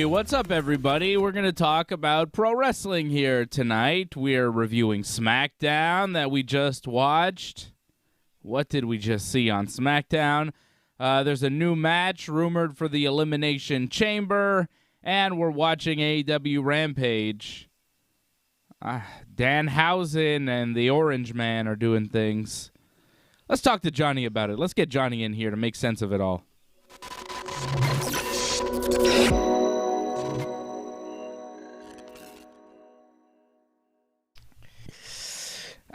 what's up, everybody? We're going to talk about pro wrestling here tonight. We're reviewing Smackdown that we just watched. What did we just see on Smackdown? There's a new match rumored for the Elimination Chamber, and we're watching AEW Rampage. Danhausen and the Orange Man are doing things. Let's talk to Johnny about it. Let's get Johnny in here to make sense of it all.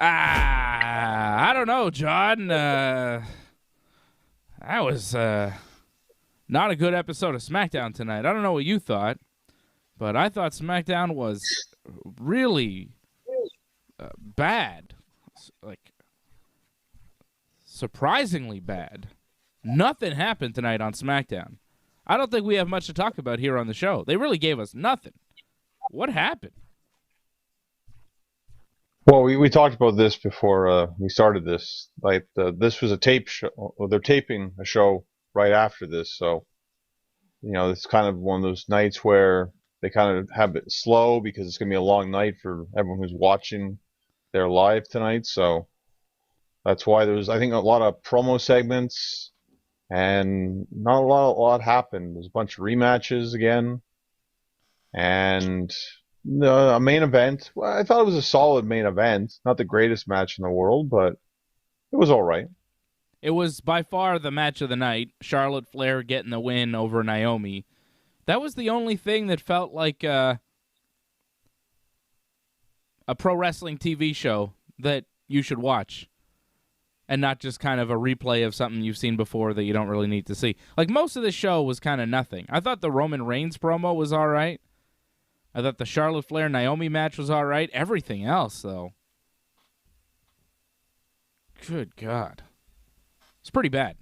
I don't know, John. That was not a good episode of SmackDown tonight. I don't know what you thought, but I thought SmackDown was really bad. Like, surprisingly bad. Nothing happened tonight on SmackDown. I don't think we have much to talk about here on the show. They really gave us nothing. What happened? Well, we talked about this before we started this. Like, this was a tape show. Well, they're taping a show right after this, so it's kind of one of those nights where they kind of have it slow because it's going to be a long night for everyone who's watching their live tonight. So that's why there was, I think, a lot of promo segments, and not a lot happened. There's a bunch of rematches again, and a main event. Well, I thought it was a solid main event. Not the greatest match in the world, but it was all right. It was by far the match of the night. Charlotte Flair getting the win over Naomi. That was the only thing that felt like a pro wrestling TV show that you should watch, and not just kind of a replay of something you've seen before that you don't really need to see. Like, most of the show was kind of nothing. I thought the Roman Reigns promo was all right. I thought the Charlotte Flair-Naomi match was all right. Everything else, though, good God. It's pretty bad.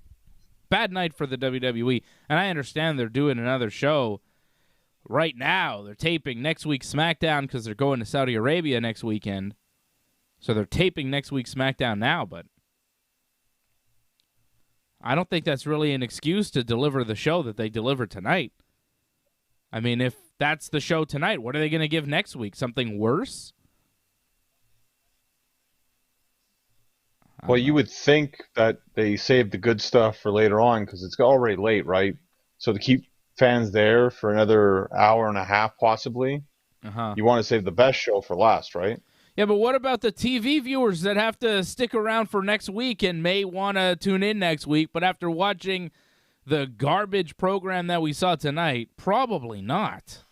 Bad night for the WWE. And I understand they're doing another show right now. They're taping next week's SmackDown because they're going to Saudi Arabia next weekend. So they're taping next week's SmackDown now, but I don't think that's really an excuse to deliver the show that they delivered tonight. I mean, if that's the show tonight, what are they going to give next week? Something worse? Well, you would think that they saved the good stuff for later on because it's already late, right? So to keep fans there for another hour and a half, possibly, you want to save the best show for last, right? Yeah, but what about the TV viewers that have to stick around for next week and may want to tune in next week, but after watching the garbage program that we saw tonight, probably not.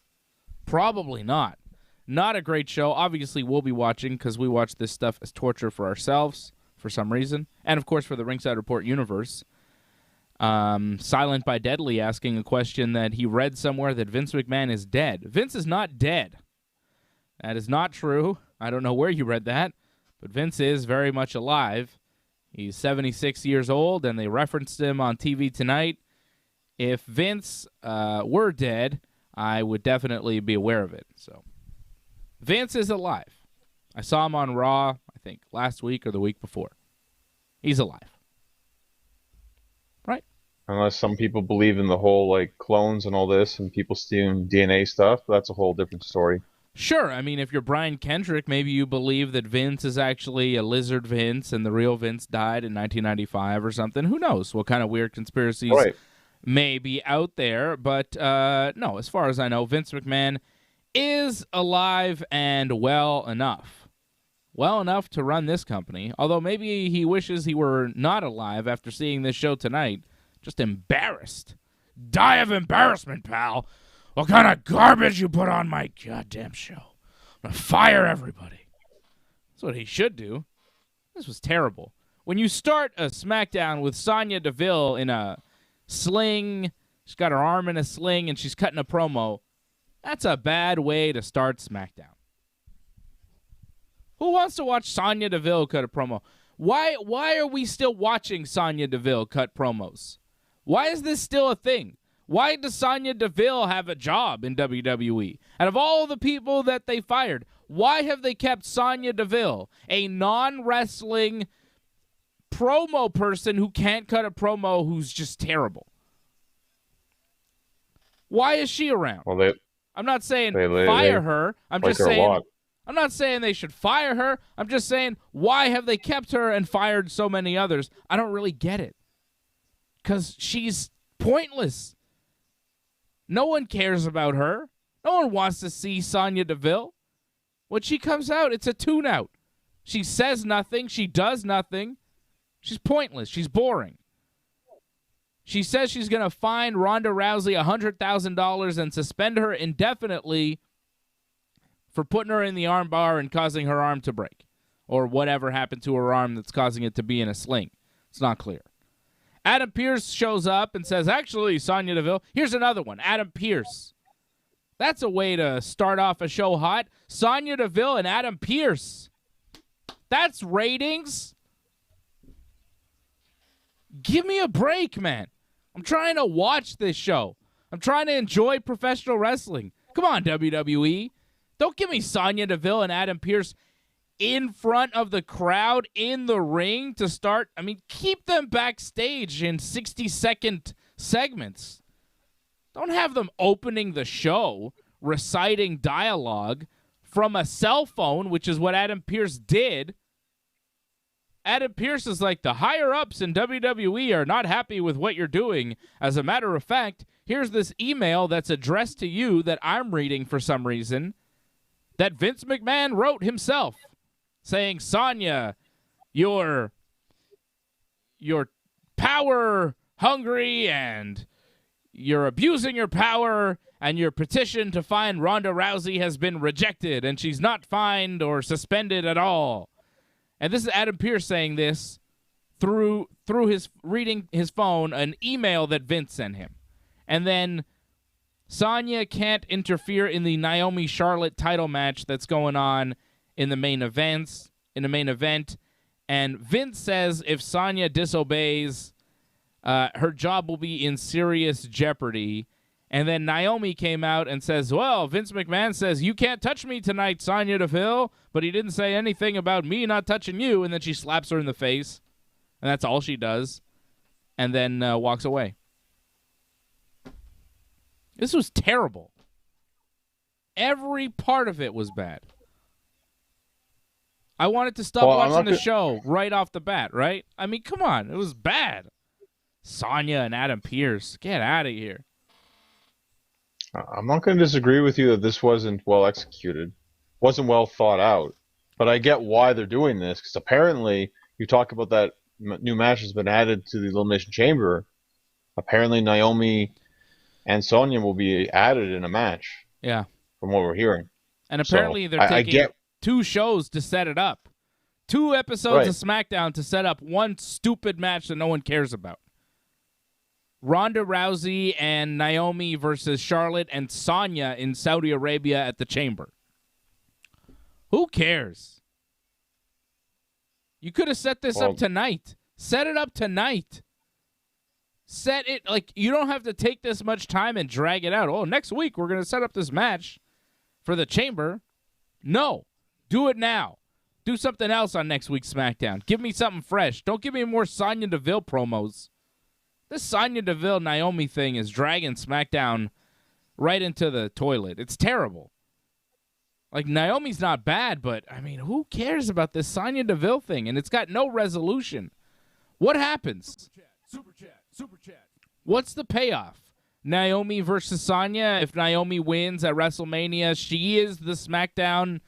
Probably not. Not a great show. Obviously, we'll be watching because we watch this stuff as torture for ourselves for some reason. And, of course, for the Ringside Report universe. Silent by Deadly asking a question that he read somewhere that Vince McMahon is dead. Vince is not dead. That is not true. I don't know where you read that, but Vince is very much alive. He's 76 years old, and they referenced him on TV tonight. If Vince were dead, I would definitely be aware of it. So, Vince is alive. I saw him on Raw, I think, last week or the week before. He's alive. Right? Unless some people believe in the whole, like, clones and all this and people stealing DNA stuff, that's a whole different story. Sure. I mean, if you're Brian Kendrick, maybe you believe that Vince is actually a lizard Vince and the real Vince died in 1995 or something. Who knows what kind of weird conspiracies may be out there. But no, as far as I know, Vince McMahon is alive and well enough. Well enough to run this company. Although maybe he wishes he were not alive after seeing this show tonight. Just embarrassed. Die of embarrassment, pal. What kind of garbage you put on my goddamn show? I'm going to fire everybody. That's what he should do. This was terrible. When you start a SmackDown with Sonya Deville in a sling, she's got her arm in a sling, and she's cutting a promo, that's a bad way to start SmackDown. Who wants to watch Sonya Deville cut a promo? Why are we still watching Sonya Deville cut promos? Why is this still a thing? Why does Sonya Deville have a job in WWE? And of all the people that they fired, why have they kept Sonya Deville, a non-wrestling promo person who can't cut a promo who's just terrible? Why is she around? Well, I'm not saying They fire her. I'm like just her a saying lot. I'm not saying they should fire her. I'm just saying, why have they kept her and fired so many others? I don't really get it. Because she's pointless. No one cares about her. No one wants to see Sonya Deville. When she comes out, it's a tune-out. She says nothing. She does nothing. She's pointless. She's boring. She says she's going to fine Ronda Rousey $100,000 and suspend her indefinitely for putting her in the arm bar and causing her arm to break, or whatever happened to her arm that's causing it to be in a sling. It's not clear. Adam Pearce shows up and says, actually, Sonya Deville. Here's another one. Adam Pearce. That's a way to start off a show hot. Sonya Deville and Adam Pearce. That's ratings. Give me a break, man. I'm trying to watch this show. I'm trying to enjoy professional wrestling. Come on, WWE. Don't give me Sonya Deville and Adam Pearce in front of the crowd in the ring to start. I mean, keep them backstage in 60-second segments. Don't have them opening the show, reciting dialogue from a cell phone, which is what Adam Pearce did. Adam Pearce is like, the higher-ups in WWE are not happy with what you're doing. As a matter of fact, here's this email that's addressed to you that I'm reading for some reason that Vince McMahon wrote himself, saying, Sonya, you're power-hungry and you're abusing your power, and your petition to fine Ronda Rousey has been rejected, and she's not fined or suspended at all. And this is Adam Pearce saying this through his reading his phone, an email that Vince sent him. And then Sonya can't interfere in the Naomi Charlotte title match that's going on in the main event. And Vince says if Sonya disobeys, her job will be in serious jeopardy. And then Naomi came out and says, well, Vince McMahon says, you can't touch me tonight, Sonya Deville, but he didn't say anything about me not touching you. And then she slaps her in the face. And that's all she does. And then walks away. This was terrible. Every part of it was bad. I wanted to stop watching the show right off the bat, right? I mean, come on. It was bad. Sonya and Adam Pearce. Get out of here. I'm not going to disagree with you that this wasn't well executed, wasn't well thought out, but I get why they're doing this, because apparently you talk about that new match has been added to the Elimination Chamber. Apparently Naomi and Sonya will be added in a match. Yeah. From what we're hearing. And apparently they're taking 2 shows to set it up. 2 episodes of SmackDown to set up one stupid match that no one cares about. Ronda Rousey and Naomi versus Charlotte and Sonya in Saudi Arabia at the Chamber. Who cares? You could have set this up tonight. Set it up tonight. Set it, like, you don't have to take this much time and drag it out. Oh, next week we're going to set up this match for the Chamber. No. Do it now. Do something else on next week's SmackDown. Give me something fresh. Don't give me more Sonya Deville promos. This Sonya Deville Naomi thing is dragging SmackDown right into the toilet. It's terrible. Like, Naomi's not bad, but, I mean, who cares about this Sonya Deville thing? And it's got no resolution. What happens? Super chat. What's the payoff? Naomi versus Sonya. If Naomi wins at WrestleMania, she is the SmackDown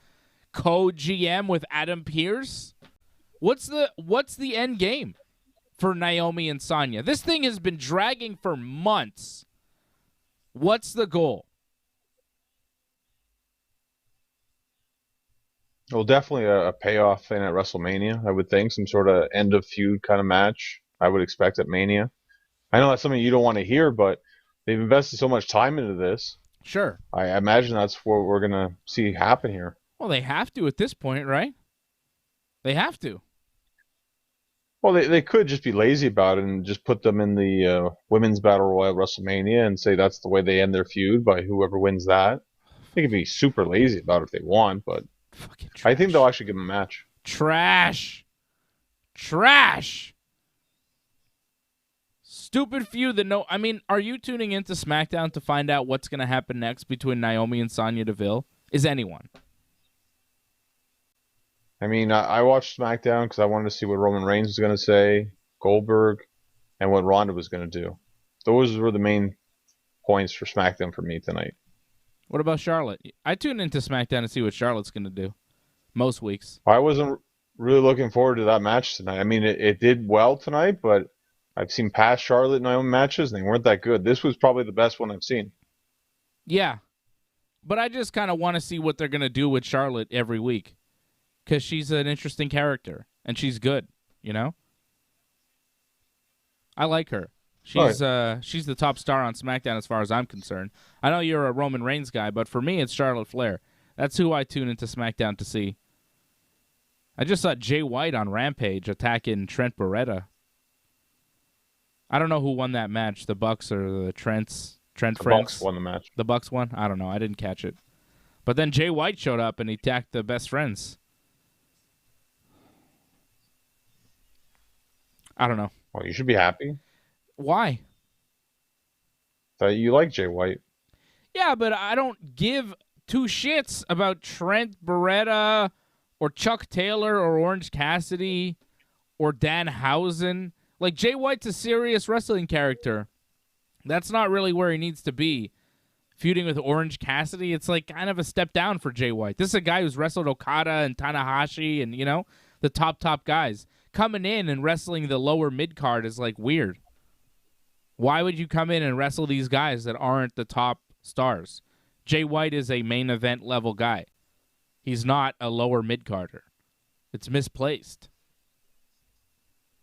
co-GM with Adam Pearce. What's the end game for Naomi and Sonya? This thing has been dragging for months. What's the goal? Well, definitely a payoff thing at WrestleMania, I would think. Some sort of end of feud kind of match I would expect at Mania. I know that's something you don't want to hear, but they've invested so much time into this. Sure. I imagine that's what we're going to see happen here. Well, they have to at this point, right? They have to. Well, they could just be lazy about it and just put them in the Women's Battle Royal at WrestleMania and say that's the way they end their feud by whoever wins that. They could be super lazy about it if they want, but I think they'll actually give them a match. Trash. stupid feud that no. I mean, are you tuning into SmackDown to find out what's going to happen next between Naomi and Sonya Deville? Is anyone? I mean, I watched SmackDown because I wanted to see what Roman Reigns was going to say, Goldberg, and what Ronda was going to do. Those were the main points for SmackDown for me tonight. What about Charlotte? I tune into SmackDown to see what Charlotte's going to do most weeks. I wasn't really looking forward to that match tonight. I mean, it did well tonight, but I've seen past Charlotte and Naomi matches, and they weren't that good. This was probably the best one I've seen. Yeah, but I just kind of want to see what they're going to do with Charlotte every week because she's an interesting character, and she's good, you know? I like her. She's the top star on SmackDown as far as I'm concerned. I know you're a Roman Reigns guy, but for me, it's Charlotte Flair. That's who I tune into SmackDown to see. I just saw Jay White on Rampage attacking Trent Beretta. I don't know who won that match, the Bucks or the Trent The friends. Bucks won the match. The Bucks won? I don't know. I didn't catch it. But then Jay White showed up and he attacked the best friends. I don't know. Well, you should be happy Why? that you like Jay White. Yeah, but I don't give two shits about Trent Beretta or Chuck Taylor or Orange Cassidy or Danhausen. Like, Jay White's a serious wrestling character. That's not really where he needs to be. Feuding with Orange Cassidy, it's like kind of a step down for Jay White. This is a guy who's wrestled Okada and Tanahashi and, you know, the top guys. Coming in and wrestling the lower mid-card is, like, weird. Why would you come in and wrestle these guys that aren't the top stars? Jay White is a main event level guy. He's not a lower mid-carder. It's misplaced.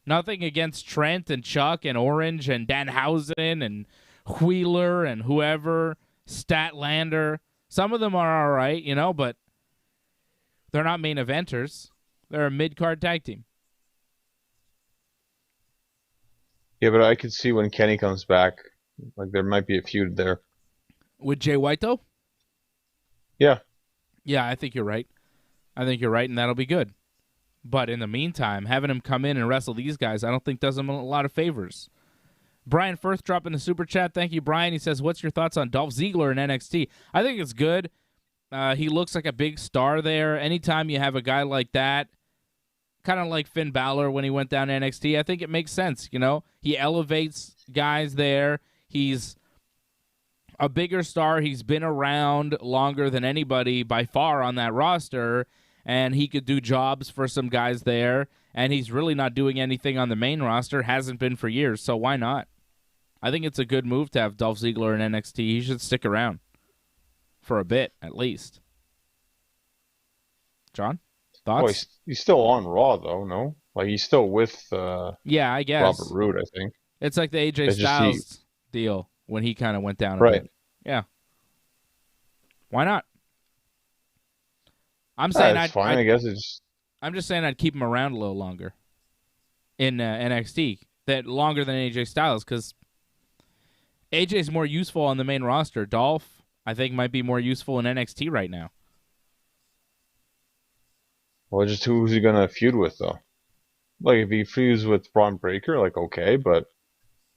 Nothing against Trent and Chuck and Orange and Danhausen and Wheeler and whoever, Statlander. Some of them are all right, you know, but they're not main eventers. They're a mid-card tag team. Yeah, but I could see when Kenny comes back, like there might be a feud there. With Jay White, though? Yeah. Yeah, I think you're right. I think you're right, and that'll be good. But in the meantime, having him come in and wrestle these guys, I don't think does him a lot of favors. Brian Firth dropping the super chat. Thank you, Brian. He says, what's your thoughts on Dolph Ziggler in NXT? I think it's good. He looks like a big star there. Anytime you have a guy like that, kind of like Finn Balor when he went down to NXT, I think it makes sense, you know? He elevates guys there. He's a bigger star. He's been around longer than anybody by far on that roster, and he could do jobs for some guys there, and he's really not doing anything on the main roster, hasn't been for years, so why not? I think it's a good move to have Dolph Ziggler in NXT. He should stick around for a bit, at least. John, thoughts? Well, he's still on Raw, though, no? Like, he's still with yeah, I guess. Robert Roode, I think. It's like the AJ Styles deal when he kind of went down a Right. bit. Yeah. Why not? I'm saying It's fine. I guess it's... I'm just saying I'd keep him around a little longer in NXT, that longer than AJ Styles, because AJ's more useful on the main roster. Dolph, I think, might be more useful in NXT right now. Well, just who's he gonna feud with, though? Like, if he feuds with Braun Breaker, like, okay, but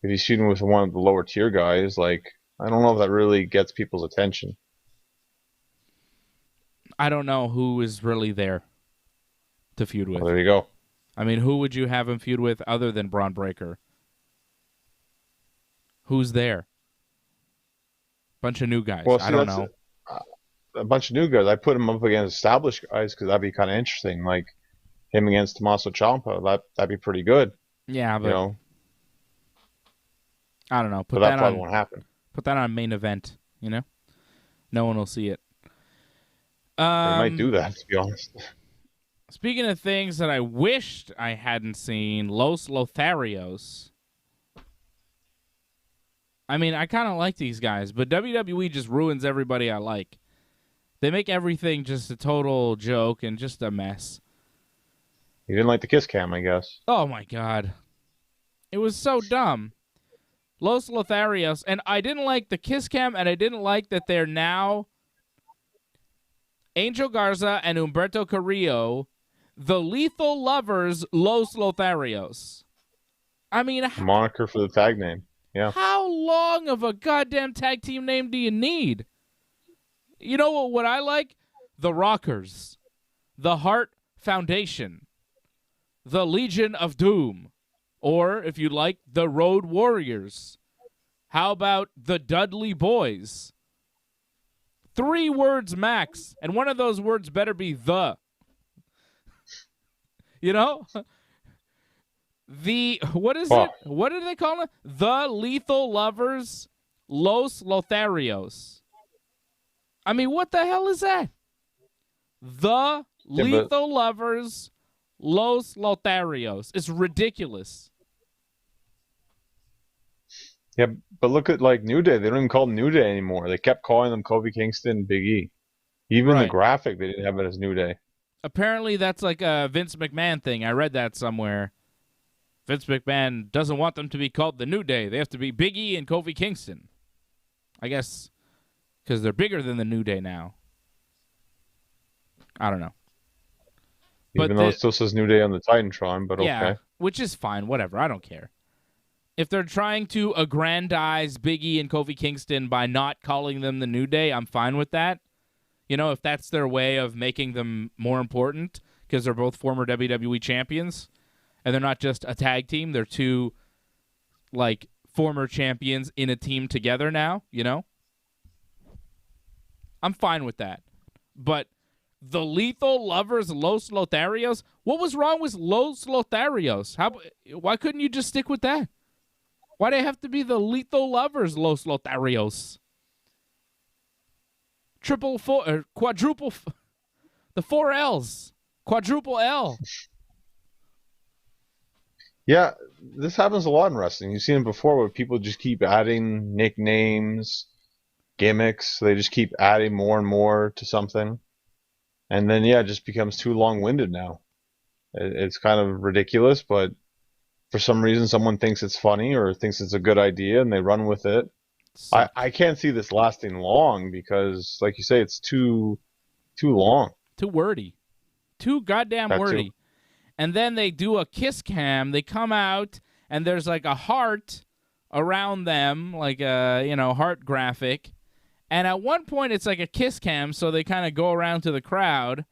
if he's feuding with one of the lower tier guys, like, I don't know if that really gets people's attention. I don't know who is really there to feud with. Well, there you go. I mean, who would you have him feud with other than Braun Breaker? Who's there? Bunch of new guys. Well, see, I don't know. A bunch of new guys. I put him up against established guys because that'd be kind of interesting. Like him against Tommaso Ciampa, that'd be pretty good. Yeah, but You know, I don't know. but that probably won't happen. Put that on main event, you know? No one will see it. They might do that, to be honest. Speaking of things that I wished I hadn't seen, Los Lotharios. I mean, I kind of like these guys, but WWE just ruins everybody I like. They make everything just a total joke and just a mess. You didn't like the kiss cam, I guess. Oh, my God. It was so dumb. Los Lotharios, and I didn't like the kiss cam, and I didn't like that they're now Angel Garza and Humberto Carrillo, the Lethal Lovers Los Lotharios. I mean, Moniker for the tag name. Yeah. How long of a goddamn tag team name do you need? You know what I like? The Rockers, the Heart Foundation, the Legion of Doom, or, if you like, the Road Warriors. How about the Dudley Boys? 3 words max, and one of those words better be the. You know? What is it? What do they call it? The Lethal Lovers, Los Lotharios. I mean, what the hell is that? The Lethal Lovers, Los Lotharios. It's ridiculous. Yeah, but look at like New Day. They don't even call them New Day anymore. They kept calling them Kofi Kingston and Big E. Even the graphic, they didn't have it as New Day. Apparently, that's like a Vince McMahon thing. I read that somewhere. Vince McMahon doesn't want them to be called the New Day. They have to be Big E and Kofi Kingston. I guess because they're bigger than the New Day now. I don't know. Even though it still says New Day on the Titantron, but yeah, okay. Which is fine. Whatever. I don't care. If they're trying to aggrandize Big E and Kofi Kingston by not calling them the New Day, I'm fine with that. You know, if that's their way of making them more important, because they're both former WWE champions, and they're not just a tag team, they're 2, like, former champions in a team together now, you know? I'm fine with that. But the Lethal Lovers, Los Lotharios, what was wrong with Los Lotharios? Why couldn't you just stick with that? Why do they have to be the Lethal Lovers, Los Lotharios? Quadruple, the 4 L's, quadruple L. Yeah, this happens a lot in wrestling. You've seen it before where people just keep adding nicknames, gimmicks. They just keep adding more and more to something. And then, yeah, it just becomes too long-winded now. It's kind of ridiculous, but for some reason someone thinks it's funny or thinks it's a good idea and they run with it. I can't see this lasting long because, like you say, it's too long. Too wordy. Too goddamn wordy. Too. And then they do a kiss cam. They come out, and there's like a heart around them, like a, heart graphic. And at one point, it's like a kiss cam, so they kind of go around to the crowd.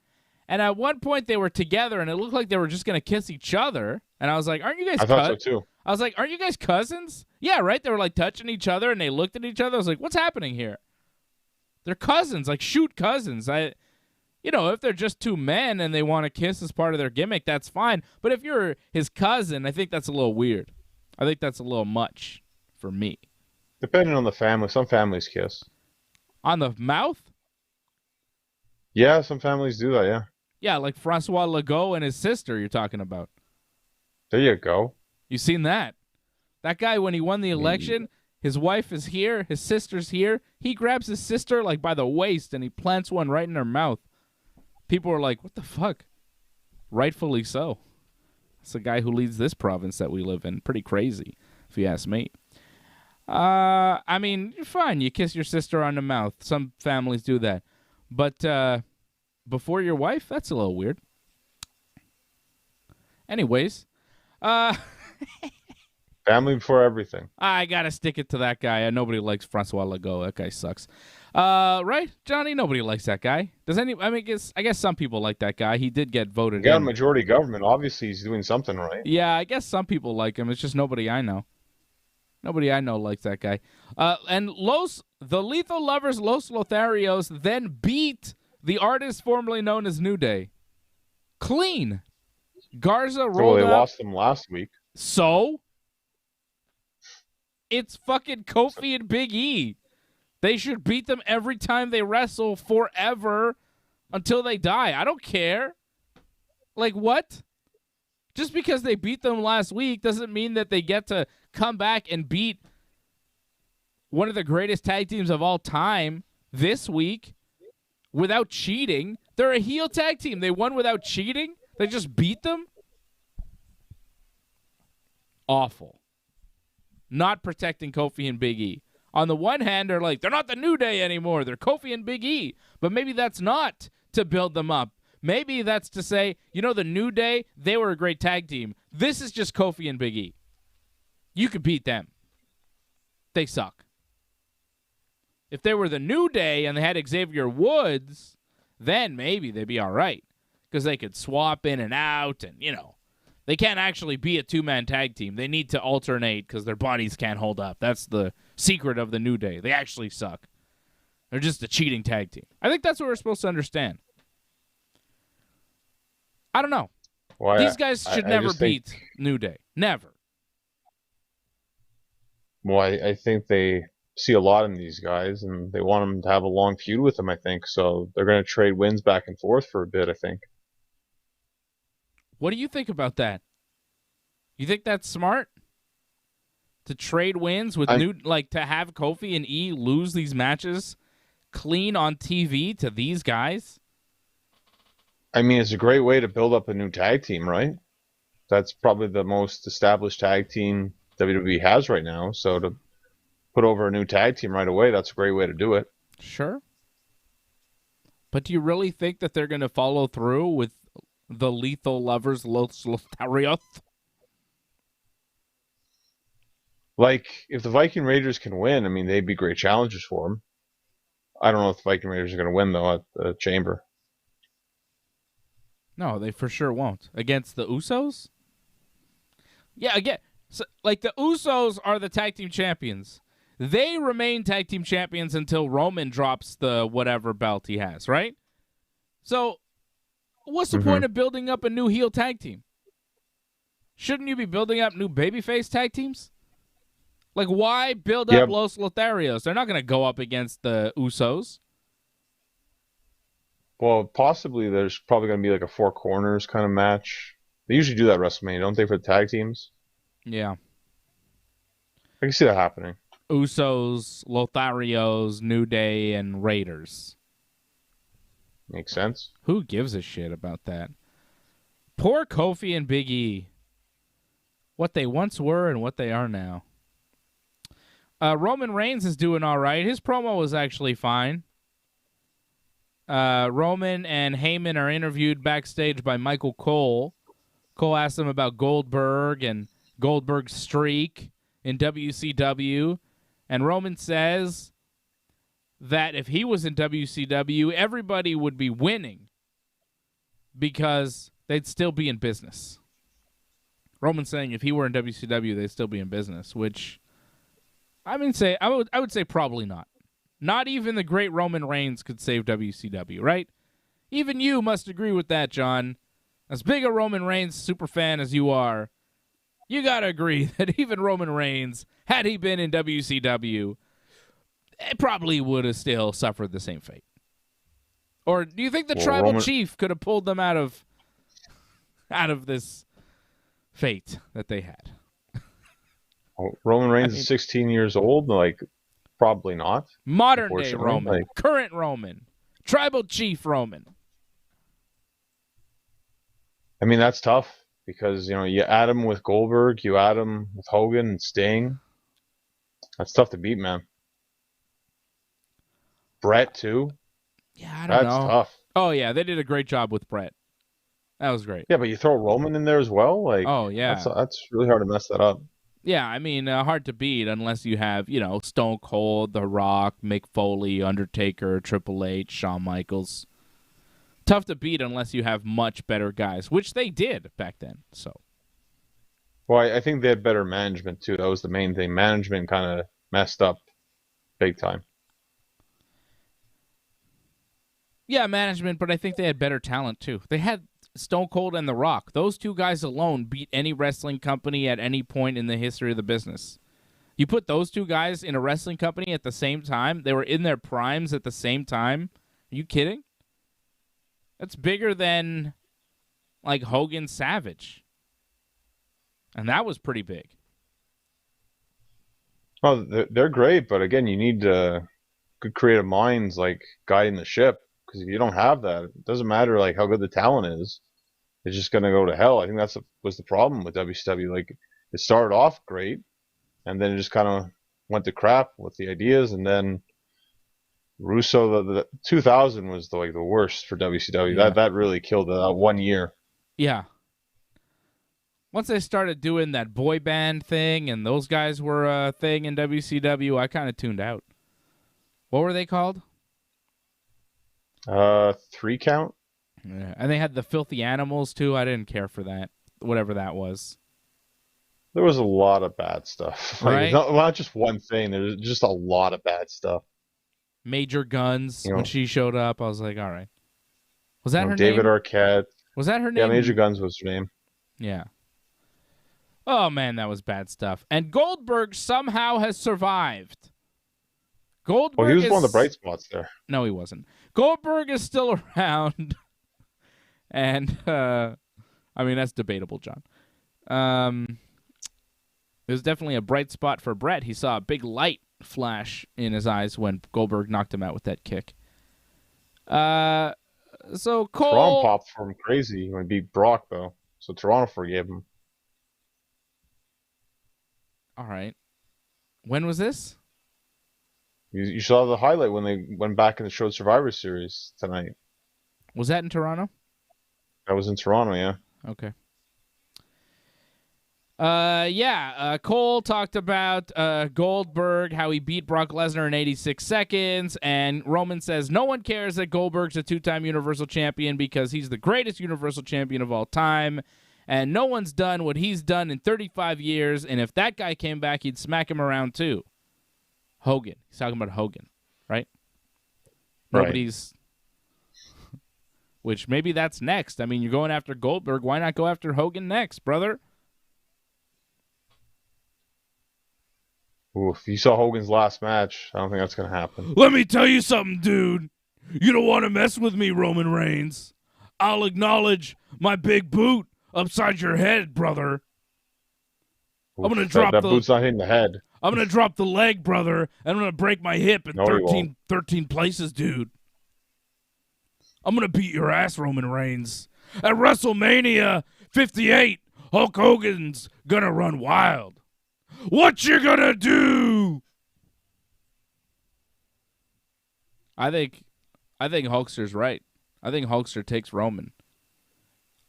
And at one point, they were together, and it looked like they were just going to kiss each other. And I was like, aren't you guys I thought so, too. I was like, aren't you guys cousins? Yeah, right? They were, like, touching each other, and they looked at each other. I was like, what's happening here? They're cousins, like, shoot cousins. If they're just 2 men and they want to kiss as part of their gimmick, that's fine. But if you're his cousin, I think that's a little weird. I think that's a little much for me. Depending on the family. Some families kiss. On the mouth? Yeah, some families do that, yeah. Yeah, like Francois Legault and his sister you're talking about. There you go. You seen that? That guy, when he won the election, his wife is here, his sister's here. He grabs his sister like by the waist and he plants one right in her mouth. People were like, what the fuck? Rightfully so. It's the guy who leads this province that we live in. Pretty crazy, if you ask me. I mean, you're fine. You kiss your sister on the mouth. Some families do that. But before your wife, that's a little weird. Anyways. Family before everything. I got to stick it to that guy. Nobody likes Francois Legault. That guy sucks. Right, Johnny? Nobody likes that guy. I guess some people like that guy. He did get voted in. Got a majority government. Obviously, he's doing something right. Yeah, I guess some people like him. It's just nobody I know. Nobody I know likes that guy. And the Lethal Lovers, Los Lotharios, then beat the artist formerly known as New Day. Clean. Garza rolled they up. lost them last week. So? It's fucking Kofi and Big E. They should beat them every time they wrestle forever until they die. I don't care. Like, what? Just because they beat them last week doesn't mean that they get to come back and beat one of the greatest tag teams of all time this week without cheating. They're a heel tag team. They won without cheating? They just beat them? Awful. Not protecting Kofi and Big E. On the one hand, they're like, they're not the New Day anymore. They're Kofi and Big E. But maybe that's not to build them up. Maybe that's to say, the New Day, they were a great tag team. This is just Kofi and Big E. You could beat them. they suck. If they were the New Day and they had Xavier Woods, then maybe they'd be all right because they could swap in and out and, they can't actually be a two-man tag team. They need to alternate because their bodies can't hold up. That's the secret of the New Day. They actually suck. They're just a cheating tag team. I think that's what we're supposed to understand. I don't know. Well, These guys should never beat New Day. Never. Well, I think they see a lot in these guys, and they want them to have a long feud with them, I think. So they're going to trade wins back and forth for a bit, I think. What do you think about that? You think that's smart? To trade wins with to have Kofi and E lose these matches clean on TV to these guys? I mean, it's a great way to build up a new tag team, right? That's probably the most established tag team WWE has right now. So to put over a new tag team right away, that's a great way to do it. Sure. But do you really think that they're going to follow through with the Lethal Lovers, Lotharios? Like, if the Viking Raiders can win, I mean, they'd be great challengers for them. I don't know if the Viking Raiders are going to win, though, at the Chamber. No, they for sure won't. Against the Usos? Yeah, again, so, the Usos are the tag team champions. They remain tag team champions until Roman drops the whatever belt he has, right? So, what's the point of building up a new heel tag team? Shouldn't you be building up new babyface tag teams? Why build up Los Lotharios? They're not going to go up against the Usos. Well, possibly there's probably going to be a four corners kind of match. They usually do that at WrestleMania, don't they, for the tag teams? Yeah. I can see that happening. Usos, Lotharios, New Day, and Raiders. Makes sense. Who gives a shit about that? Poor Kofi and Big E. What they once were and what they are now. Roman Reigns is doing all right. His promo was actually fine. Roman and Heyman are interviewed backstage by Michael Cole. Cole asks him about Goldberg and Goldberg's streak in WCW. And Roman says that if he was in WCW, everybody would be winning because they'd still be in business. Roman's saying if he were in WCW, they'd still be in business, which I would say probably not. Not even the great Roman Reigns could save WCW, right? Even you must agree with that, John. As big a Roman Reigns superfan as you are, you got to agree that even Roman Reigns, had he been in WCW, probably would have still suffered the same fate. Or do you think the Tribal Chief could have pulled them out of this fate that they had? Roman Reigns is 16 years old, probably not. Modern day Roman, current Roman, Tribal Chief Roman. I mean, that's tough because, you add him with Goldberg, you add him with Hogan and Sting. That's tough to beat, man. Brett, too. Yeah, I don't know. That's tough. Oh, yeah, they did a great job with Brett. That was great. Yeah, but you throw Roman in there as well? Oh, yeah. That's really hard to mess that up. Yeah, I mean, hard to beat unless you have, Stone Cold, The Rock, Mick Foley, Undertaker, Triple H, Shawn Michaels. Tough to beat unless you have much better guys, which they did back then. So, well, I think they had better management, too. That was the main thing. Management kind of messed up big time. Yeah, management, but I think they had better talent, too. They had Stone Cold and The Rock. Those two guys alone beat any wrestling company at any point in the history of the business. You put those two guys in a wrestling company at the same time, they were in their primes at the same time. Are you kidding? That's bigger than, Hogan Savage. And that was pretty big. Oh, they're great, but again, you need good creative minds, guiding the ship. Because if you don't have that, it doesn't matter, how good the talent is. It's just going to go to hell. I think was the problem with WCW. It started off great, and then it just kind of went to crap with the ideas, and then Russo, the 2000 was the worst for WCW. Yeah. That really killed that 1 year. Yeah. once they started doing that boy band thing and those guys were a thing in WCW, I kind of tuned out. What were they called? 3 count. Yeah. And they had the Filthy Animals, too. I didn't care for that, whatever that was. There was a lot of bad stuff. Right? Not just one thing. There's just a lot of bad stuff. Major Guns, when she showed up, I was like, all right. Was that her David name? Arquette. Was that her name? Yeah, Major Guns was her name. Yeah. Oh, man, that was bad stuff. And Goldberg somehow has survived. Goldberg Well, he was one of the bright spots there. No, he wasn't. Goldberg is still around. And, I mean, that's debatable, John. It was definitely a bright spot for Brett. He saw a big light flash in his eyes when Goldberg knocked him out with that kick. So Cole... Toronto popped for him crazy when he beat Brock, though. So Toronto forgave him. All right. When was this? You saw the highlight when they went back and showed Survivor Series tonight. Was that in Toronto? That was in Toronto, yeah. Okay. Cole talked about Goldberg, how he beat Brock Lesnar in 86 seconds, and Roman says no one cares that Goldberg's a 2-time Universal Champion because he's the greatest Universal Champion of all time, and no one's done what he's done in 35 years, and if that guy came back, he'd smack him around too. Hogan. He's talking about Hogan, right? Right. Nobody's... Which maybe that's next. I mean, you're going after Goldberg. Why not go after Hogan next, brother? Ooh, if you saw Hogan's last match, I don't think that's going to happen. Let me tell you something, dude. You don't want to mess with me, Roman Reigns. I'll acknowledge my big boot upside your head, brother. Oof, I'm going to drop that boot's not hitting the head. I'm going to drop the leg, brother, and I'm going to break my hip in No, you won't. 13 places, dude. I'm going to beat your ass, Roman Reigns. At WrestleMania 58, Hulk Hogan's going to run wild. What you going to do? I think Hulkster's right. I think Hulkster takes Roman.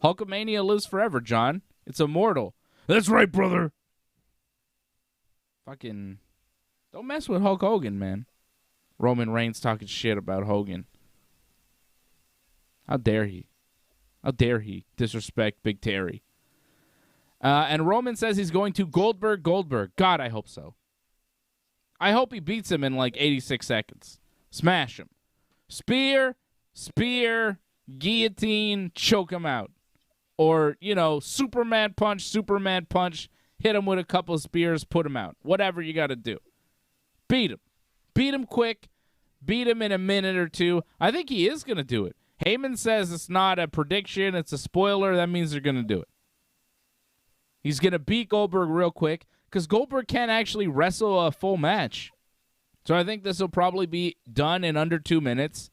Hulkamania lives forever, John. It's immortal. That's right, brother. Fucking don't mess with Hulk Hogan, man. Roman Reigns talking shit about Hogan. How dare he? How dare he disrespect Big Terry? And Roman says he's going to Goldberg. God, I hope so. I hope he beats him in like 86 seconds. Smash him. Spear, guillotine, choke him out. Or, Superman punch, hit him with a couple of spears, put him out. Whatever you got to do. Beat him. Beat him quick. Beat him in a minute or two. I think he is going to do it. Heyman says it's not a prediction, it's a spoiler. That means they're going to do it. He's going to beat Goldberg real quick because Goldberg can't actually wrestle a full match. So I think this will probably be done in under 2 minutes,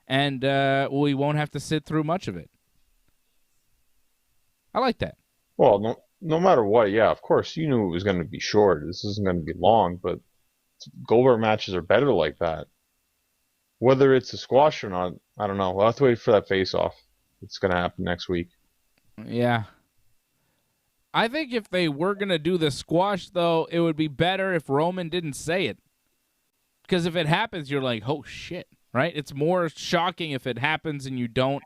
and we won't have to sit through much of it. I like that. Well, no matter what, yeah, of course, you knew it was going to be short. This isn't going to be long, but Goldberg matches are better like that. Whether it's a squash or not, I don't know. We'll have to wait for that face-off. It's going to happen next week. Yeah. I think if they were going to do the squash, though, it would be better if Roman didn't say it. Because if it happens, you're like, oh, shit, right? It's more shocking if it happens and you don't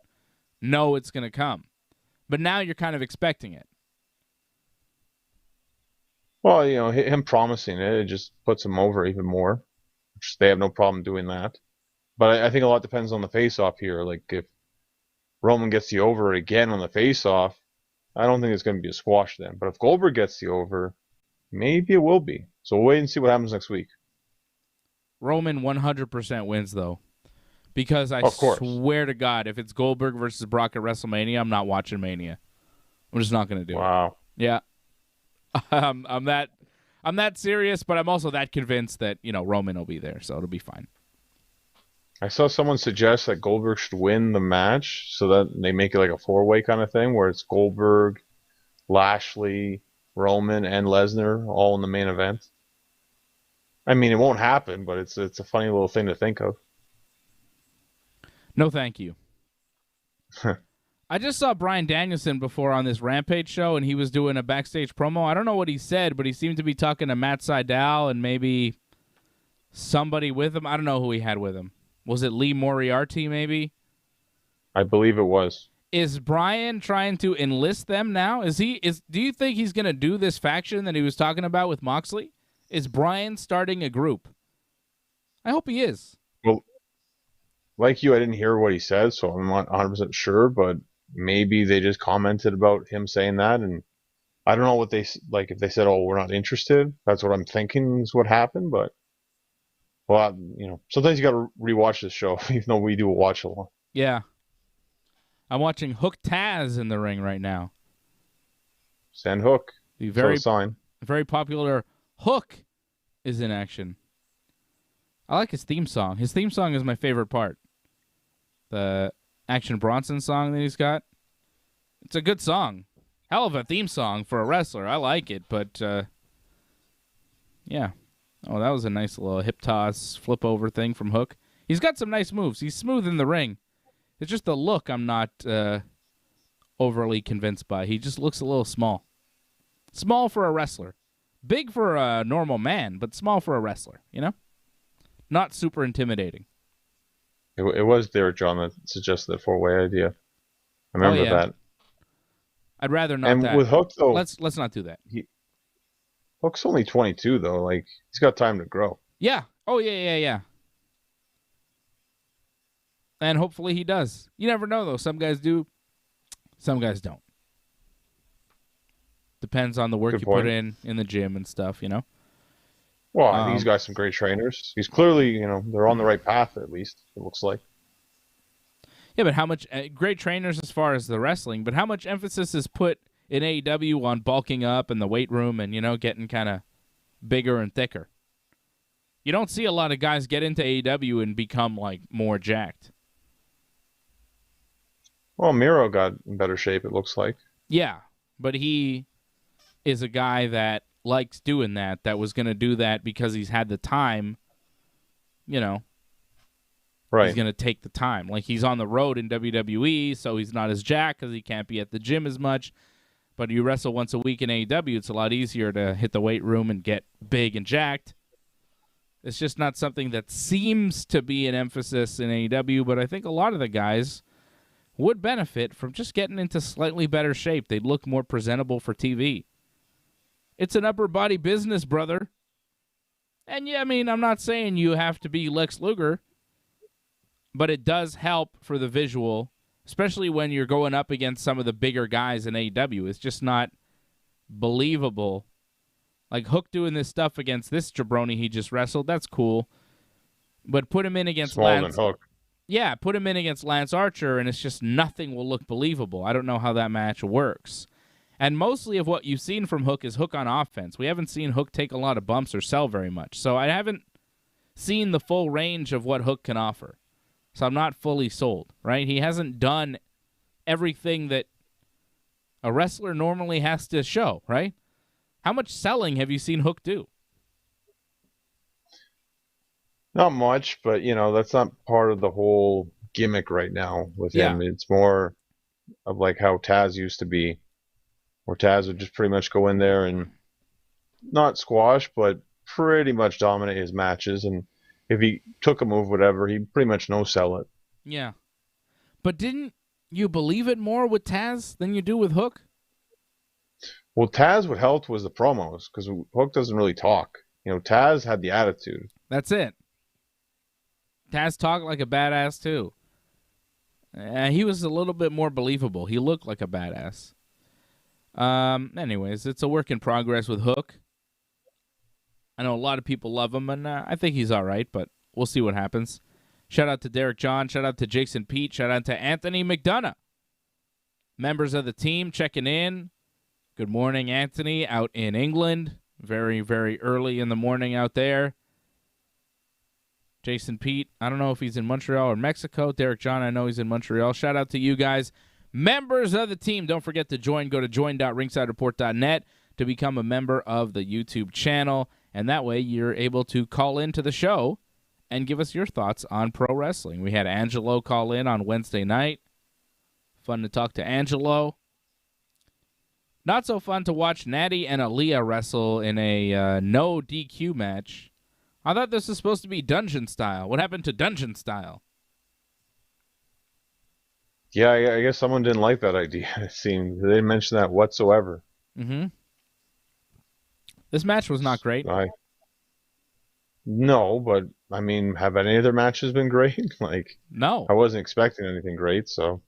know it's going to come. But now you're kind of expecting it. Well, him promising it just puts him over even more. Which they have no problem doing that. But I think a lot depends on the face-off here. Like, if Roman gets the over again on the face-off, I don't think it's going to be a squash then. But if Goldberg gets the over, maybe it will be. So we'll wait and see what happens next week. Roman 100% wins, though. Because I swear to God, if it's Goldberg versus Brock at WrestleMania, I'm not watching Mania. I'm just not going to do it. Wow. Yeah. I'm that serious, but I'm also that convinced that, Roman will be there, so it'll be fine. I saw someone suggest that Goldberg should win the match so that they make it like a 4-way kind of thing where it's Goldberg, Lashley, Roman, and Lesnar all in the main event. I mean, it won't happen, but it's a funny little thing to think of. No, thank you. I just saw Bryan Danielson before on this Rampage show, and he was doing a backstage promo. I don't know what he said, but he seemed to be talking to Matt Sydal and maybe somebody with him. I don't know who he had with him. Was it Lee Moriarty, maybe? I believe it was. Is Bryan trying to enlist them now? Do you think he's going to do this faction that he was talking about with Moxley? Is Bryan starting a group? I hope he is. Well, like you, I didn't hear what he said, so I'm not 100% sure, but maybe they just commented about him saying that, and I don't know what they, like, if they said, oh, we're not interested. That's what I'm thinking is what happened, but, well, sometimes you got to rewatch this show, even though we do watch a lot. Yeah. I'm watching Hook Taz in the ring right now. Send Hook. The very popular Hook is in action. I like his theme song. His theme song is my favorite part. The Action Bronson song that he's got. It's a good song. Hell of a theme song for a wrestler. I like it, but yeah. Oh, that was a nice little hip toss flip over thing from Hook. He's got some nice moves. He's smooth in the ring. It's just the look I'm not overly convinced by. He just looks a little small. Small for a wrestler. Big for a normal man, but small for a wrestler, Not super intimidating. It was Derek John that suggested the four-way idea. I remember that. I'd rather not. And that. with Hook, though, let's not do that. Hook's only 22, though. Like, he's got time to grow. Yeah. Oh, yeah. And hopefully he does. You never know, though. Some guys do. Some guys don't. Depends on the work put in the gym and stuff, Well, I think he's got some great trainers. He's clearly, they're on the right path, at least, it looks like. Yeah, but how much great trainers as far as the wrestling, but how much emphasis is put in AEW on bulking up in the weight room and, getting kind of bigger and thicker? You don't see a lot of guys get into AEW and become, like, more jacked. Well, Miro got in better shape, it looks like. Yeah, but he is a guy that likes doing that was going to do that because he's had the time, Right. He's going to take the time. Like, he's on the road in WWE, so he's not as jacked because he can't be at the gym as much. But you wrestle once a week in AEW, it's a lot easier to hit the weight room and get big and jacked. It's just not something that seems to be an emphasis in AEW, but I think a lot of the guys would benefit from just getting into slightly better shape. They'd look more presentable for TV. It's an upper body business, brother. And yeah, I mean, I'm not saying you have to be Lex Luger, but it does help for the visual, especially when you're going up against some of the bigger guys in AEW. It's just not believable. Like Hook doing this stuff against this jabroni he just wrestled, that's cool. But put him in against Lance. Hook. Yeah, put him in against Lance Archer, and it's just nothing will look believable. I don't know how that match works. And mostly of what you've seen from Hook is Hook on offense. We haven't seen Hook take a lot of bumps or sell very much. So I haven't seen the full range of what Hook can offer. So I'm not fully sold, right? He hasn't done everything that a wrestler normally has to show, right? How much selling have you seen Hook do? Not much, but, that's not part of the whole gimmick right now with him. It's more of like how Taz used to be, where Taz would just pretty much go in there and not squash, but pretty much dominate his matches. And if he took a move, whatever, he'd pretty much no-sell it. Yeah. But didn't you believe it more with Taz than you do with Hook? Well, Taz, what helped was the promos, because Hook doesn't really talk. Taz had the attitude. That's it. Taz talked like a badass, too. He was a little bit more believable. He looked like a badass. Anyways, it's a work in progress with Hook. I know a lot of people love him, and I think he's all right, but we'll see what happens. Shout out to Derek John. Shout out to Jason Pete. Shout out to Anthony McDonough. Members of the team checking in. Good morning, Anthony, out in England. Very, very early in the morning out there. Jason Pete, I don't know if he's in Montreal or Mexico. Derek John, I know he's in Montreal. Shout out to you guys. Members of the team, don't forget to join. Go to join.ringsidereport.net to become a member of the YouTube channel. And that way you're able to call into the show and give us your thoughts on pro wrestling. We had Angelo call in on Wednesday night. Fun to talk to Angelo. Not so fun to watch Natty and Aaliyah wrestle in a no DQ match. I thought this was supposed to be Dungeon Style. What happened to Dungeon Style? Yeah, I guess someone didn't like that idea. It seemed they didn't mention that whatsoever. Mm-hmm. This match was not great. No, but I mean, have any other matches been great? Like, No. I wasn't expecting anything great, so.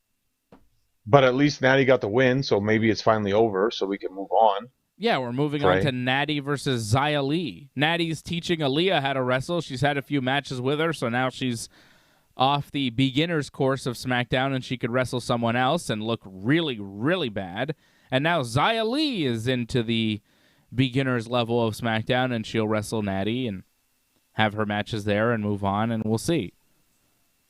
But at least Natty got the win, so maybe it's finally over, so we can move on. Yeah, we're moving on to Natty versus Xia Li. Natty's teaching Aaliyah how to wrestle. She's had a few matches with her, so now she's off the beginner's course of SmackDown, and she could wrestle someone else and look really, really bad. And now Xia Li is into the beginner's level of SmackDown, and she'll wrestle Natty and have her matches there and move on, and we'll see.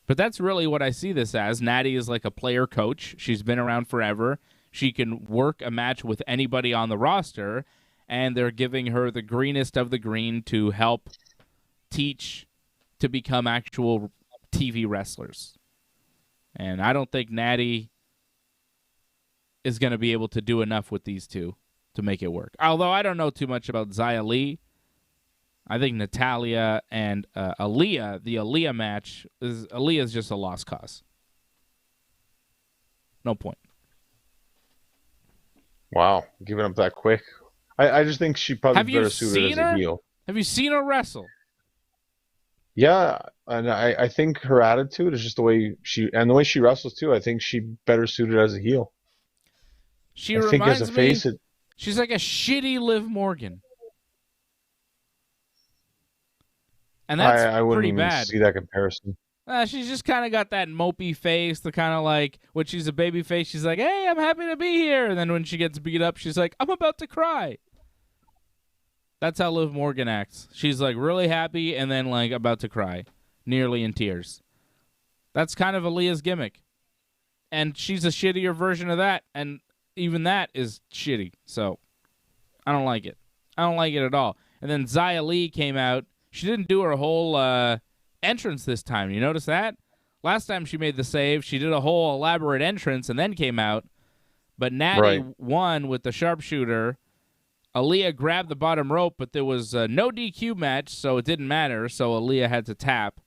But that's really what I see this as. Natty is like a player coach. She's been around forever. She can work a match with anybody on the roster, and they're giving her the greenest of the green to help teach to become actual TV wrestlers. And I don't think Natty is going to be able to do enough with these two to make it work. Although I don't know too much about Xia Li. I think Natalya and Aaliyah, the Aaliyah match, Aaliyah's just a lost cause. No point. Wow, giving up that quick. I just think she probably better suited as a heel. Have you seen her wrestle? Yeah, and I think her attitude is just the way she wrestles too. I think she better suited as a heel. She I think as a face, she's like a shitty Liv Morgan. And that's I wouldn't pretty even bad. see that comparison. She's just kind of got that mopey face, the kind of like, when she's a baby face, she's like, hey, I'm happy to be here. And then when she gets beat up, she's like, I'm about to cry. That's how Liv Morgan acts. She's like really happy and then like about to cry, nearly in tears. That's kind of Aaliyah's gimmick. And she's a shittier version of that, and even that is shitty. So I don't like it. I don't like it at all. And then Xia Li came out. She didn't do her whole entrance this time. You notice that? Last time she made the save, she did a whole elaborate entrance and then came out. But Natty won with the sharpshooter. Aaliyah grabbed the bottom rope, but there was no DQ match, so it didn't matter. So Aaliyah had to tap.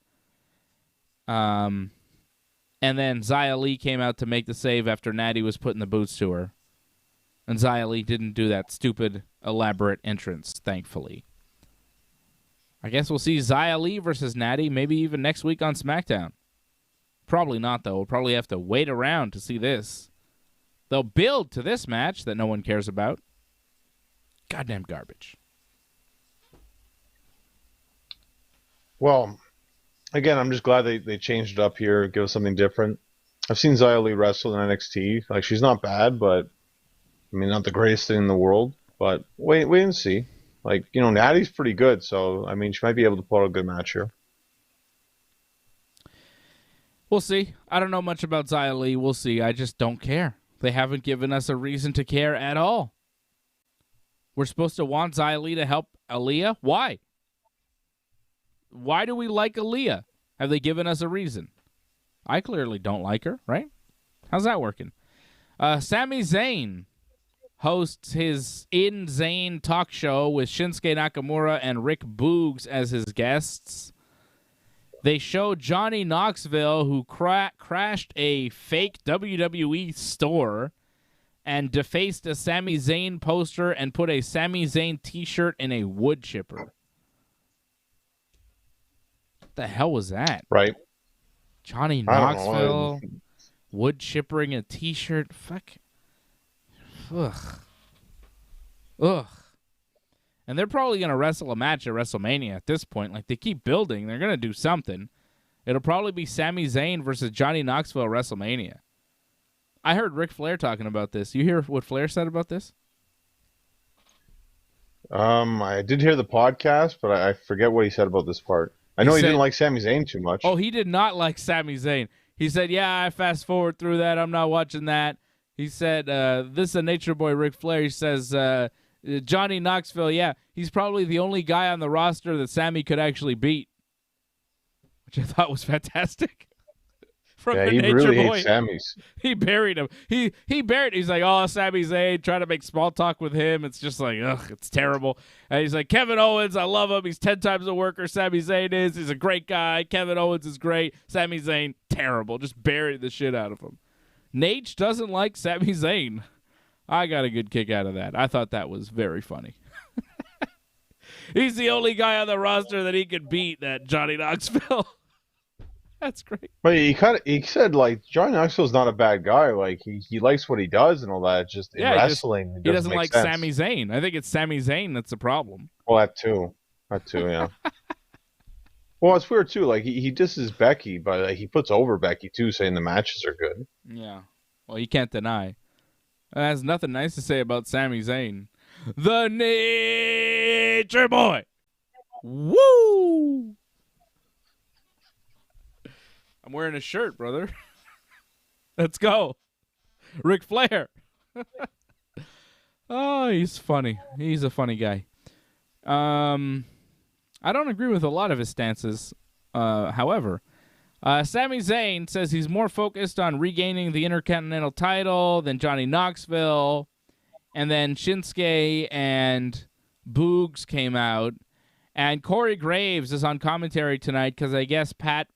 And then Xia Li came out to make the save after Natty was putting the boots to her. And Xia Li didn't do that stupid, elaborate entrance, thankfully. I guess we'll see Xia Li versus Natty maybe even next week on SmackDown. Probably not, though. We'll probably have to wait around to see this. They'll build to this match that no one cares about. Goddamn garbage. Well, again, I'm just glad they changed it up here, give us something different. I've seen Xia Li wrestle in NXT. Like, she's not bad, but, I mean, not the greatest thing in the world. But wait and see. Like, you know, Natty's pretty good, so, I mean, she might be able to pull out a good match here. We'll see. I don't know much about Xia Li. We'll see. I just don't care. They haven't given us a reason to care at all. We're supposed to want Xia Li to help Aaliyah? Why? Why do we like Aaliyah? Have they given us a reason? I clearly don't like her, right? How's that working? Sami Zayn hosts his In Zayn talk show with Shinsuke Nakamura and Rick Boogs as his guests. They show Johnny Knoxville, who crashed a fake WWE store and defaced a Sami Zayn poster and put a Sami Zayn t-shirt in a wood chipper. What the hell was that? Right. Johnny Knoxville, wood chippering a t-shirt. Fuck. Ugh. And they're probably going to wrestle a match at WrestleMania at this point. Like, they keep building. They're going to do something. It'll probably be Sami Zayn versus Johnny Knoxville at WrestleMania. I heard Ric Flair talking about this. You hear what Flair said about this? I did hear the podcast, but I forget what he said about this part. I know he didn't like Sami Zayn too much. Oh, he did not like Sami Zayn. He said, yeah, I fast forward through that. I'm not watching that. He said, this is a Nature Boy Ric Flair. He says, Johnny Knoxville, yeah, he's probably the only guy on the roster that Sami could actually beat, which I thought was fantastic. from Yeah, the he Nature really Boy. hates Sammy's. He buried him. He buried. He's like, oh, Sami Zayn, trying to make small talk with him. It's just like, ugh, it's terrible. And he's like, Kevin Owens, I love him. He's 10 times the worker Sami Zayn is. He's a great guy. Kevin Owens is great. Sami Zayn, terrible. Just buried the shit out of him. Nate doesn't like Sami Zayn. I got a good kick out of that. I thought that was very funny. He's the only guy on the roster that he could beat, that Johnny Knoxville. That's great. But he said like Johnny Knoxville's not a bad guy. Like he likes what he does and all that. Just in wrestling, he doesn't make like sense. Sami Zayn. I think it's Sami Zayn that's the problem. Well, that too, yeah. Well, it's weird too. Like he disses Becky, but he puts over Becky too, saying the matches are good. Yeah. Well, you can't deny. Has nothing nice to say about Sami Zayn. The Nature Boy. Woo! I'm wearing a shirt, brother. Let's go. Ric Flair. Oh, he's funny. He's a funny guy. I don't agree with a lot of his stances. However, Sami Zayn says he's more focused on regaining the Intercontinental title than Johnny Knoxville. And then Shinsuke and Boogs came out. And Corey Graves is on commentary tonight because I guess Pat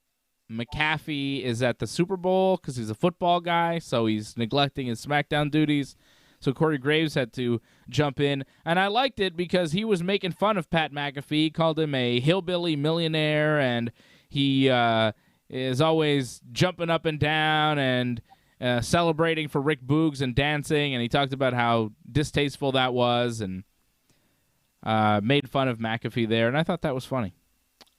McAfee is at the Super Bowl because he's a football guy, so he's neglecting his SmackDown duties. So Corey Graves had to jump in. And I liked it because he was making fun of Pat McAfee, called him a hillbilly millionaire, and he is always jumping up and down and celebrating for Rick Boogs and dancing, and he talked about how distasteful that was and made fun of McAfee there, and I thought that was funny.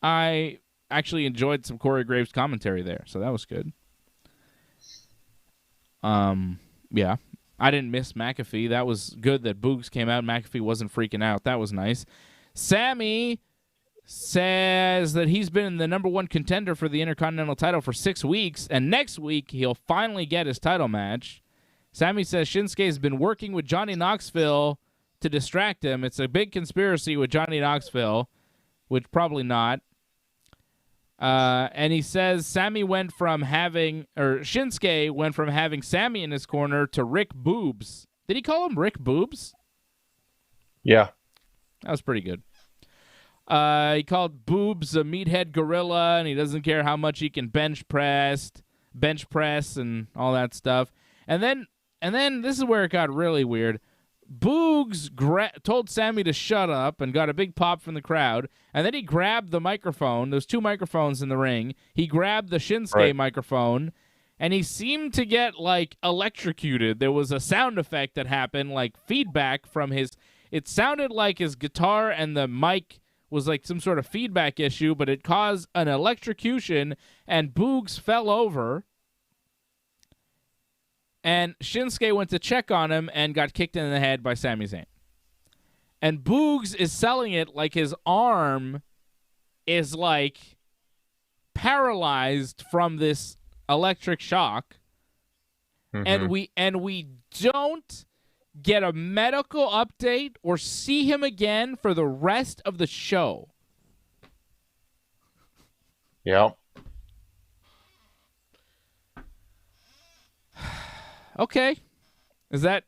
I actually enjoyed some Corey Graves commentary there, so that was good. Yeah. I didn't miss McAfee. That was good that Boogs came out. McAfee wasn't freaking out. That was nice. Sammy says that he's been the number one contender for the Intercontinental title for 6 weeks, and next week he'll finally get his title match. Sammy says Shinsuke has been working with Johnny Knoxville to distract him. It's a big conspiracy with Johnny Knoxville, which probably not. And he says Shinsuke went from having Sammy in his corner to Rick Boobs. Did he call him Rick Boobs? Yeah. That was pretty good. He called Boobs a meathead gorilla, and he doesn't care how much he can bench press and all that stuff. And then this is where it got really weird. Boogs told Sammy to shut up and got a big pop from the crowd. And then he grabbed the microphone. There's 2 microphones in the ring. He grabbed the Shinsuke microphone, and he seemed to get, like, electrocuted. There was a sound effect that happened, like feedback from his... It sounded like his guitar and the mic was like some sort of feedback issue, but it caused an electrocution, and Boogs fell over. And Shinsuke went to check on him and got kicked in the head by Sami Zayn. And Boogs is selling it like his arm is like paralyzed from this electric shock. Mm-hmm. And we don't get a medical update or see him again for the rest of the show. Yep. Okay. Is that,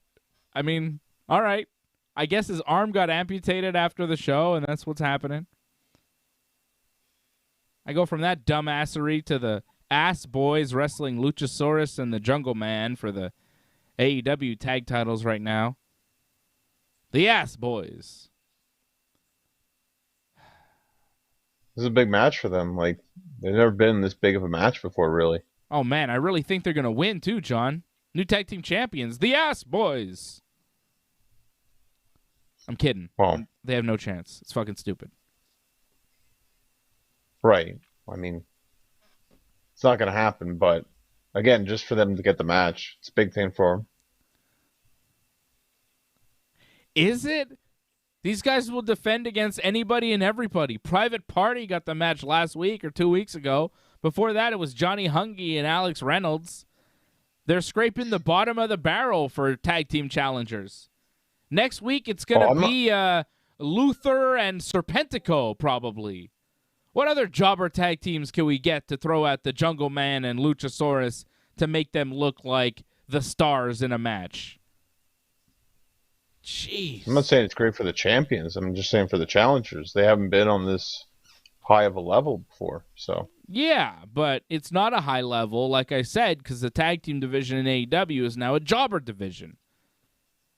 I mean, all right. I guess his arm got amputated after the show, and that's what's happening. I go from that dumbassery to the Ass Boys wrestling Luchasaurus and the Jungle Man for the AEW tag titles right now. The Ass Boys. This is a big match for them. Like, they've never been this big of a match before, really. Oh, man, I really think they're going to win, too, John. New tag team champions, the Ass Boys. I'm kidding. Well, they have no chance. It's fucking stupid. Right. I mean, it's not going to happen, but again, just for them to get the match, it's a big thing for them. Is it? These guys will defend against anybody and everybody. Private Party got the match last week or 2 weeks ago. Before that, it was Johnny Hungy and Alex Reynolds. They're scraping the bottom of the barrel for tag team challengers. Next week, it's going to be Luther and Serpentico, probably. What other jobber tag teams can we get to throw at the Jungle Man and Luchasaurus to make them look like the stars in a match? Jeez. I'm not saying it's great for the champions. I'm just saying for the challengers. They haven't been on this high of a level before, so. Yeah, but it's not a high level, like I said, because the tag team division in AEW is now a jobber division.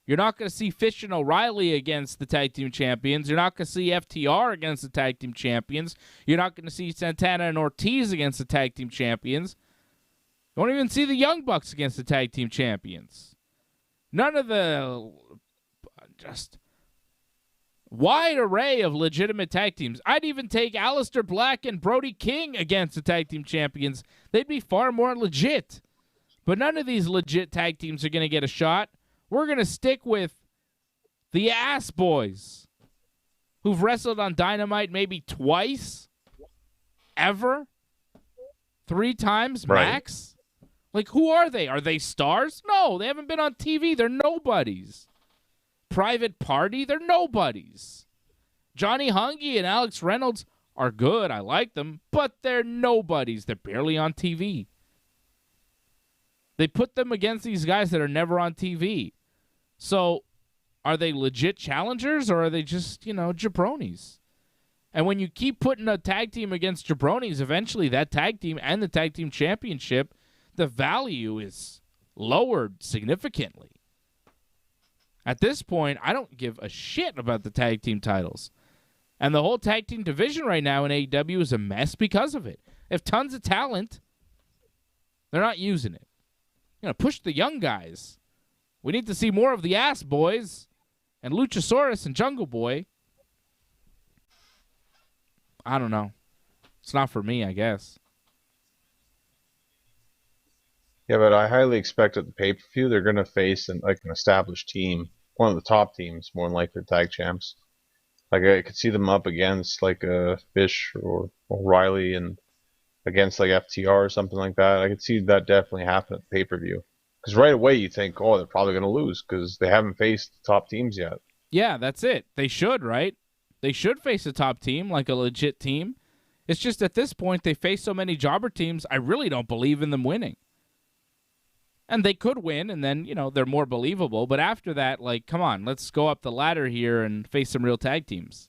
You're not going to see Fish and O'Reilly against the tag team champions. You're not going to see FTR against the tag team champions. You're not going to see Santana and Ortiz against the tag team champions. You won't even see the Young Bucks against the tag team champions. None of the just wide array of legitimate tag teams. I'd even take Aleister Black and Brody King against the tag team champions. They'd be far more legit. But none of these legit tag teams are going to get a shot. We're going to stick with the Ass Boys, who've wrestled on Dynamite maybe twice, ever, 3 times max. Like, who are they? Are they stars? No, they haven't been on TV. They're nobodies. Private Party, they're nobodies. Johnny Hungy and Alex Reynolds are good. I like them, but they're nobodies. They're barely on TV. They put them against these guys that are never on TV. So, are they legit challengers or are they just, jabronis? And when you keep putting a tag team against jabronis, eventually that tag team and the tag team championship, the value is lowered significantly. At this point, I don't give a shit about the tag team titles. And the whole tag team division right now in AEW is a mess because of it. They have tons of talent. They're not using it. Push the young guys. We need to see more of the Ass Boys and Luchasaurus and Jungle Boy. I don't know. It's not for me, I guess. Yeah, but I highly expect at the pay-per-view they're going to face an established team, one of the top teams, more than likely tag champs. Like I could see them up against Fish or O'Reilly and against FTR or something like that. I could see that definitely happen at the pay-per-view. Because right away you think, oh, they're probably going to lose because they haven't faced the top teams yet. Yeah, that's it. They should, right? They should face a top team, like a legit team. It's just at this point they face so many jobber teams, I really don't believe in them winning. And they could win, and then, they're more believable. But after that, come on, let's go up the ladder here and face some real tag teams.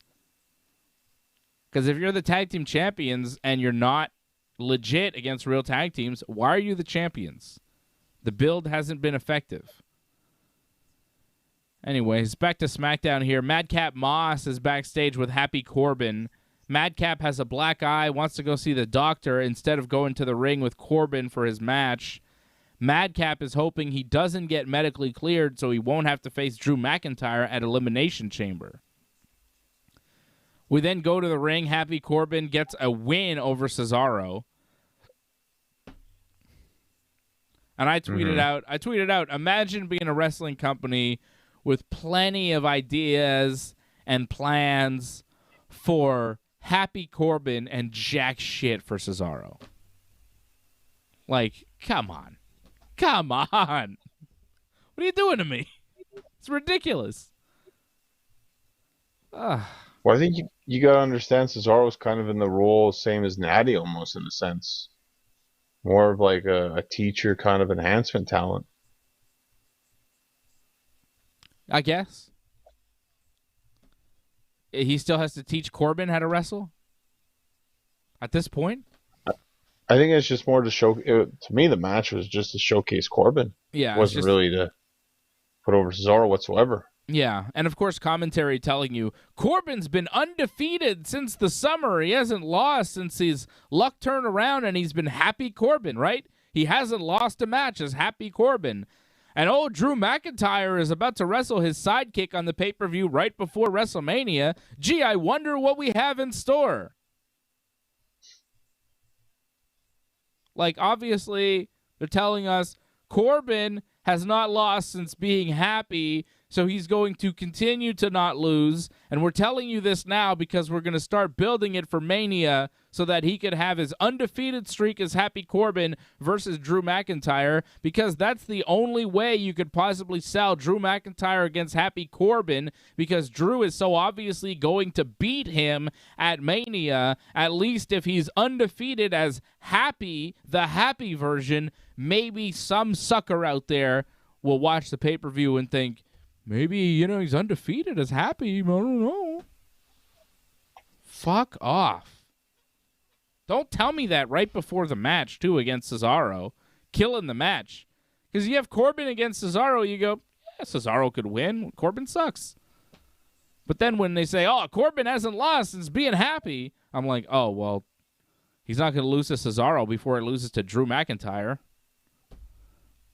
Because if you're the tag team champions and you're not legit against real tag teams, why are you the champions? The build hasn't been effective. Anyways, back to SmackDown here. Madcap Moss is backstage with Happy Corbin. Madcap has a black eye, wants to go see the doctor instead of going to the ring with Corbin for his match. Madcap is hoping he doesn't get medically cleared so he won't have to face Drew McIntyre at Elimination Chamber. We then go to the ring. Happy Corbin gets a win over Cesaro. And I tweeted out, imagine being a wrestling company with plenty of ideas and plans for Happy Corbin and jack shit for Cesaro. Come on. Come on. What are you doing to me? It's ridiculous. Well, I think you got to understand Cesaro's kind of in the role same as Natty almost in a sense. More of a teacher kind of enhancement talent. I guess. He still has to teach Corbin how to wrestle? At this point? I think it's just more to show. To me, the match was just to showcase Corbin. Yeah. It wasn't really to put over Cesaro whatsoever. Yeah, and of course commentary telling you Corbin's been undefeated since the summer. He hasn't lost since his luck turned around, and he's been Happy Corbin, right? He hasn't lost a match as Happy Corbin. And Drew McIntyre is about to wrestle his sidekick on the pay-per-view right before WrestleMania. Gee, I wonder what we have in store. Obviously, they're telling us Corbin has not lost since being Happy, So he's going to continue to not lose, and we're telling you this now because we're going to start building it for Mania so that he could have his undefeated streak as Happy Corbin versus Drew McIntyre, because that's the only way you could possibly sell Drew McIntyre against Happy Corbin, because Drew is so obviously going to beat him at Mania. At least if he's undefeated as Happy, the Happy version, maybe some sucker out there will watch the pay-per-view and think, maybe, he's undefeated as Happy. I don't know. Fuck off. Don't tell me that right before the match, too, against Cesaro. Killing the match. Because you have Corbin against Cesaro, you go, yeah, Cesaro could win. Corbin sucks. But then when they say, oh, Corbin hasn't lost and is being Happy, I'm like, oh, well, he's not going to lose to Cesaro before it loses to Drew McIntyre.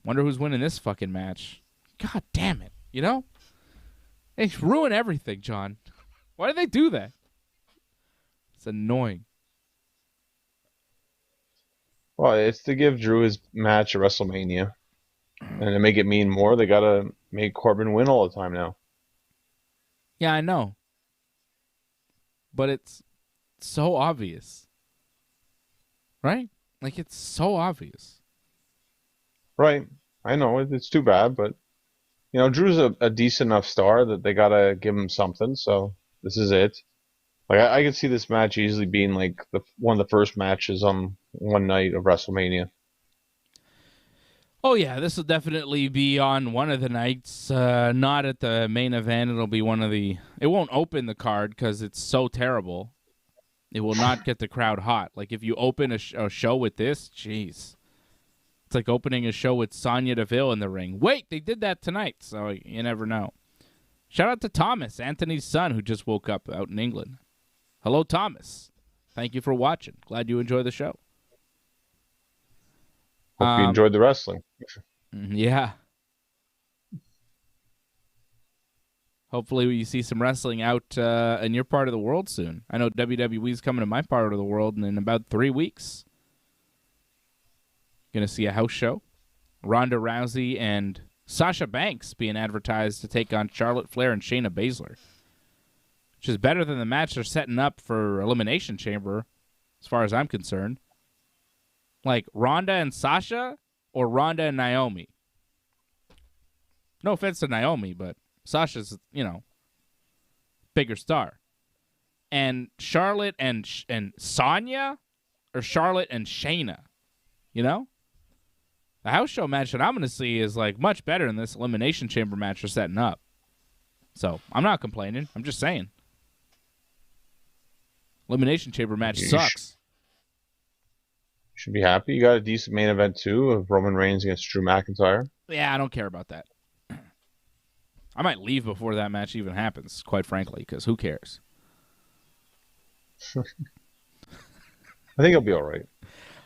Wonder who's winning this fucking match. God damn it. They ruin everything, John. Why do they do that? It's annoying. Well, it's to give Drew his match at WrestleMania. And to make it mean more, they got to make Corbin win all the time now. Yeah, I know. But it's so obvious. Right? Like, it's so obvious. Right. I know. It's too bad, but Drew's a decent enough star that they gotta give him something. So this is it. Like I could see this match easily being like one of the first matches on one night of WrestleMania. Oh yeah, this will definitely be on one of the nights. Not at the main event. It'll be one of the. It won't open the card because it's so terrible. It will not get the crowd hot. Like if you open a show with this, jeez. It's like opening a show with Sonya Deville in the ring. Wait, they did that tonight, so you never know. Shout out to Thomas, Anthony's son, who just woke up out in England. Hello, Thomas. Thank you for watching. Glad you enjoy the show. Hope you enjoyed the wrestling. Yeah. Hopefully you see some wrestling out in your part of the world soon. I know WWE's coming to my part of the world in about 3 weeks. Going to see a house show. Ronda Rousey and Sasha Banks being advertised to take on Charlotte Flair and Shayna Baszler, which is better than the match they're setting up for Elimination Chamber, as far as I'm concerned. Like Ronda and Sasha or Ronda and Naomi. No offense to Naomi, but Sasha's, bigger star. And Charlotte and Sonya or Charlotte and Shayna, The house show match that I'm going to see is like much better than this Elimination Chamber match they're setting up. So I'm not complaining. I'm just saying. Elimination Chamber match sucks. Should be happy. You got a decent main event too of Roman Reigns against Drew McIntyre. Yeah, I don't care about that. I might leave before that match even happens, quite frankly, because who cares? I think it'll be all right.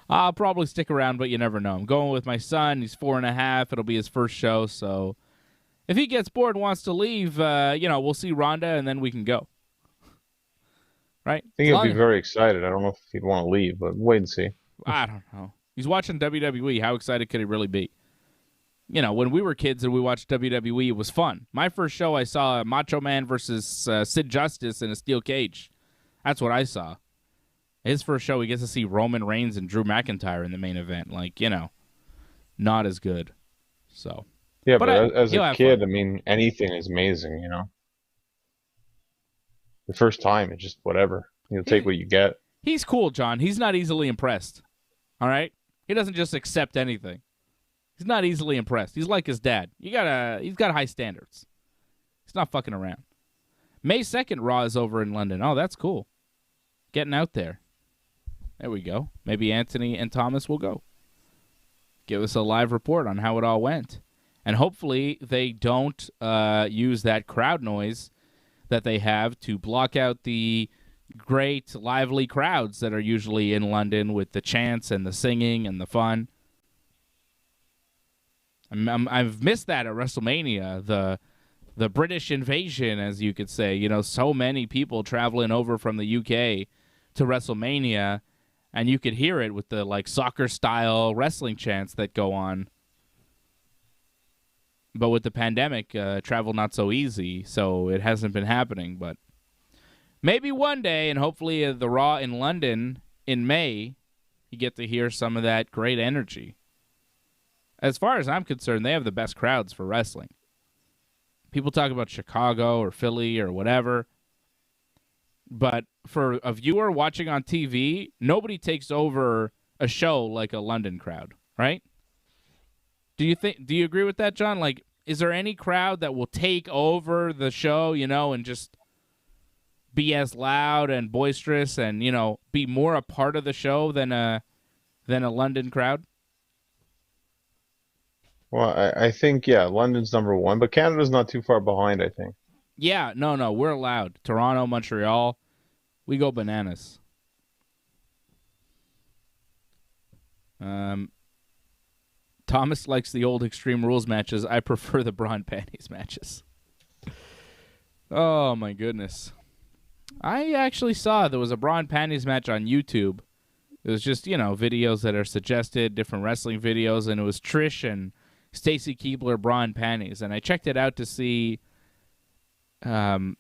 I'll probably stick around, but you never know. I'm going with my son. He's 4.5. It'll be his first show, so if he gets bored and wants to leave, we'll see Ronda, and then we can go. Right? I think he'll be very excited. I don't know if he'd want to leave, but wait and see. I don't know. He's watching WWE. How excited could he really be? When we were kids and we watched WWE, it was fun. My first show, I saw Macho Man versus Sid Justice in a steel cage. That's what I saw. His first show, he gets to see Roman Reigns and Drew McIntyre in the main event. Like, not as good. So. Yeah, but as a kid, I mean, anything is amazing, The first time, it's just whatever. You'll take what you get. He's cool, John. He's not easily impressed. All right? He doesn't just accept anything. He's not easily impressed. He's like his dad. He's got high standards. He's not fucking around. May 2nd, Raw is over in London. Oh, that's cool. Getting out there. There we go. Maybe Anthony and Thomas will go. Give us a live report on how it all went. And hopefully they don't use that crowd noise that they have to block out the great, lively crowds that are usually in London with the chants and the singing and the fun. I've missed that at WrestleMania, the British invasion, as you could say. So many people traveling over from the UK to WrestleMania, and you could hear it with the soccer-style wrestling chants that go on. But with the pandemic, travel not so easy, so it hasn't been happening. But maybe one day, and hopefully the Raw in London in May, you get to hear some of that great energy. As far as I'm concerned, they have the best crowds for wrestling. People talk about Chicago or Philly or whatever, but for a viewer watching on TV, nobody takes over a show like a London crowd, right? Do you agree with that, John? Like, is there any crowd that will take over the show, and just be as loud and boisterous and, be more a part of the show than a London crowd? Well, I think, yeah, London's number one, but Canada's not too far behind, I think. Yeah, no, we're loud. Toronto, Montreal, we go bananas. Thomas likes the old Extreme Rules matches. I prefer the bra and panties matches. Oh, my goodness. I actually saw there was a bra and panties match on YouTube. It was just, videos that are suggested, different wrestling videos, and it was Trish and Stacy Keibler bra and panties. And I checked it out to see, because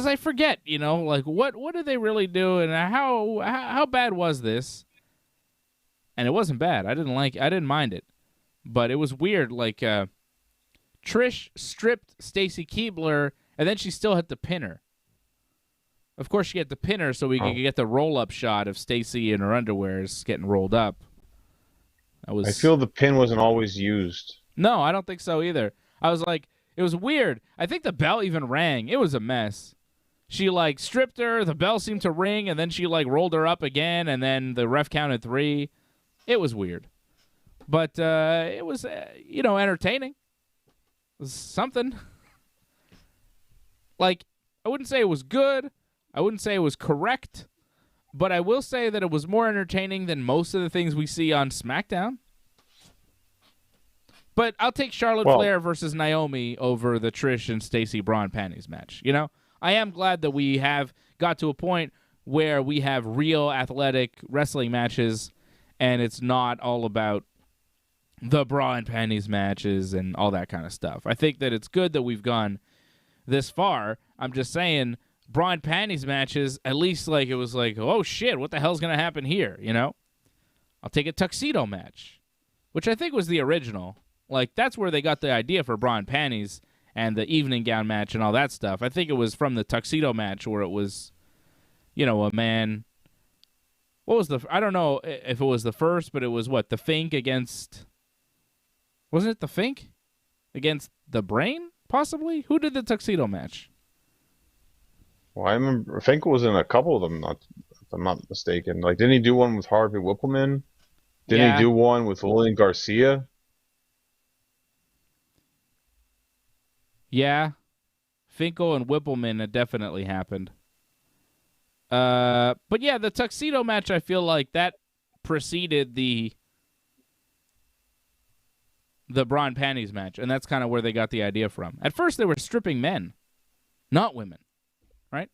I forget, what did they really do and how bad was this? And it wasn't bad. I didn't mind it. But it was weird. Trish stripped Stacy Keibler, and then she still had to pin her. Of course, she had to pin her so we could get the roll-up shot of Stacy in her underwears getting rolled up. I feel the pin wasn't always used. No, I don't think so either. I was like, it was weird. I think the bell even rang. It was a mess. She, stripped her, the bell seemed to ring, and then she, rolled her up again, and then the ref counted 3. It was weird. But it was, entertaining. It was something. I wouldn't say it was good. I wouldn't say it was correct. But I will say that it was more entertaining than most of the things we see on SmackDown. But I'll take Charlotte Flair versus Naomi over the Trish and Stacy bra and panties match. I am glad that we have got to a point where we have real athletic wrestling matches, and it's not all about the bra and panties matches and all that kind of stuff. I think that it's good that we've gone this far. I'm just saying, bra and panties matches, at least it was oh shit, what the hell's going to happen here, I'll take a tuxedo match, which I think was the original. That's where they got the idea for bra and panties and the evening gown match and all that stuff. I think it was from the tuxedo match where it was, a man. What was I don't know if it was the first, but it was the Fink against, wasn't it the Fink against the Brain, possibly? Who did the tuxedo match? Well, I remember Fink was in a couple of them, if I'm not mistaken. Didn't he do one with Harvey Whippleman? Didn't he do one with Lillian Garcia? Yeah. Finkel and Whippleman, it definitely happened. But yeah, the tuxedo match, I feel like that preceded the bra and panties match, and that's kind of where they got the idea from. At first, they were stripping men, not women, right?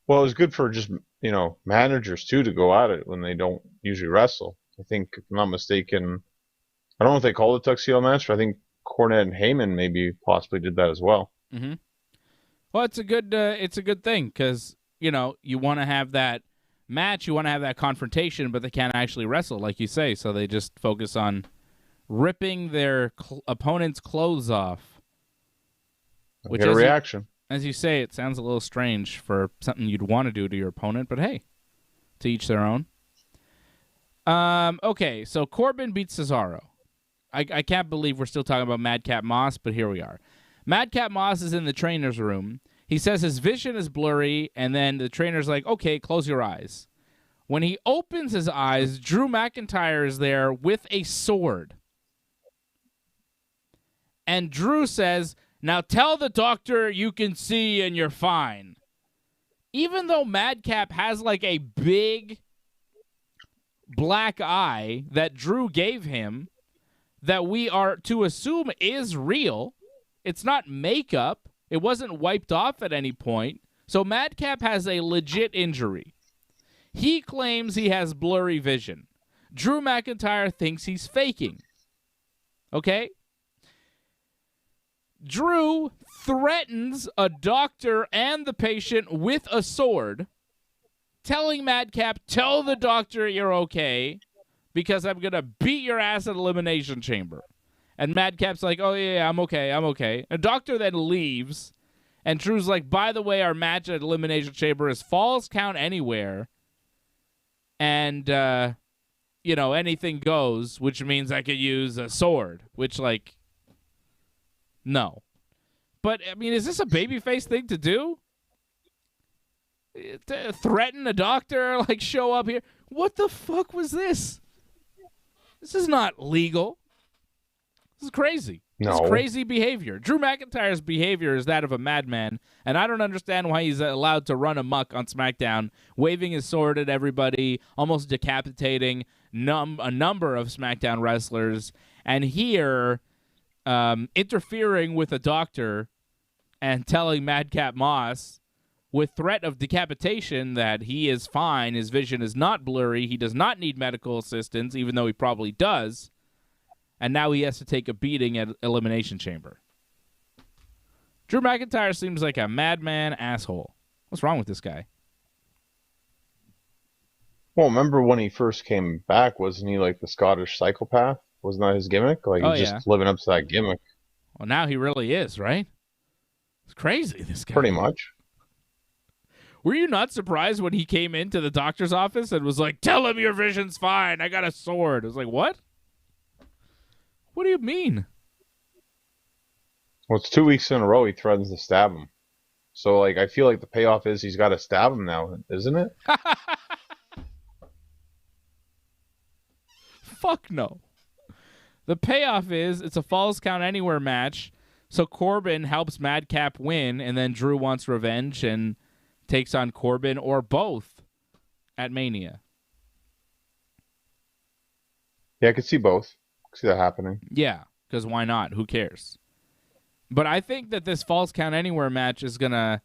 Well, it was good for just, managers, too, to go at it when they don't usually wrestle. I think, if I'm not mistaken, I don't know if they call it a tuxedo match, but I think Cornette and Heyman maybe possibly did that as well. Mm-hmm. Well, it's a good thing because, you want to have that match, you want to have that confrontation, but they can't actually wrestle, like you say, so they just focus on ripping their opponent's clothes off. Which get a reaction. As you say, it sounds a little strange for something you'd want to do to your opponent, but hey, to each their own. Okay, so Corbin beats Cesaro. I can't believe we're still talking about Madcap Moss, but here we are. Madcap Moss is in the trainer's room. He says his vision is blurry, and then the trainer's like, okay, close your eyes. When he opens his eyes, Drew McIntyre is there with a sword. And Drew says, now tell the doctor you can see and you're fine. Even though Madcap has a big black eye that Drew gave him, that we are to assume is real, it's not makeup. It wasn't wiped off at any point. So Madcap has a legit injury. He claims he has blurry vision. Drew McIntyre thinks he's faking. Okay? Drew threatens a doctor and the patient with a sword, telling Madcap, tell the doctor you're okay because I'm going to beat your ass at Elimination Chamber. And Madcap's like, oh, yeah, I'm okay, I'm okay. The doctor then leaves, and Drew's like, by the way, our match at Elimination Chamber is Falls Count Anywhere, and, anything goes, which means I could use a sword, which, no. But, I mean, is this a babyface thing to do? Threaten a doctor, show up here? What the fuck was this? This is not legal. This is crazy. No. This is crazy behavior. Drew McIntyre's behavior is that of a madman, and I don't understand why he's allowed to run amok on SmackDown, waving his sword at everybody, almost decapitating a number of SmackDown wrestlers, and here interfering with a doctor and telling Madcap Moss with threat of decapitation that he is fine, his vision is not blurry, he does not need medical assistance, even though he probably does, and now he has to take a beating at Elimination Chamber. Drew McIntyre seems like a madman asshole. What's wrong with this guy? Well, remember when he first came back, wasn't he like the Scottish psychopath? Wasn't that his gimmick? He's just living up to that gimmick. Well, now he really is, right? It's crazy, this guy. Pretty much. Were you not surprised when he came into the doctor's office and was like, tell him your vision's fine, I got a sword? I was like, what? What do you mean? Well, it's 2 weeks in a row he threatens to stab him. So, I feel like the payoff is he's got to stab him now, isn't it? Fuck no. The payoff is it's a Falls Count Anywhere match, so Corbin helps Madcap win, and then Drew wants revenge and takes on Corbin or both at Mania. Yeah, I could see both. See that happening. Yeah, because why not? Who cares? But I think that this Falls Count Anywhere match is going to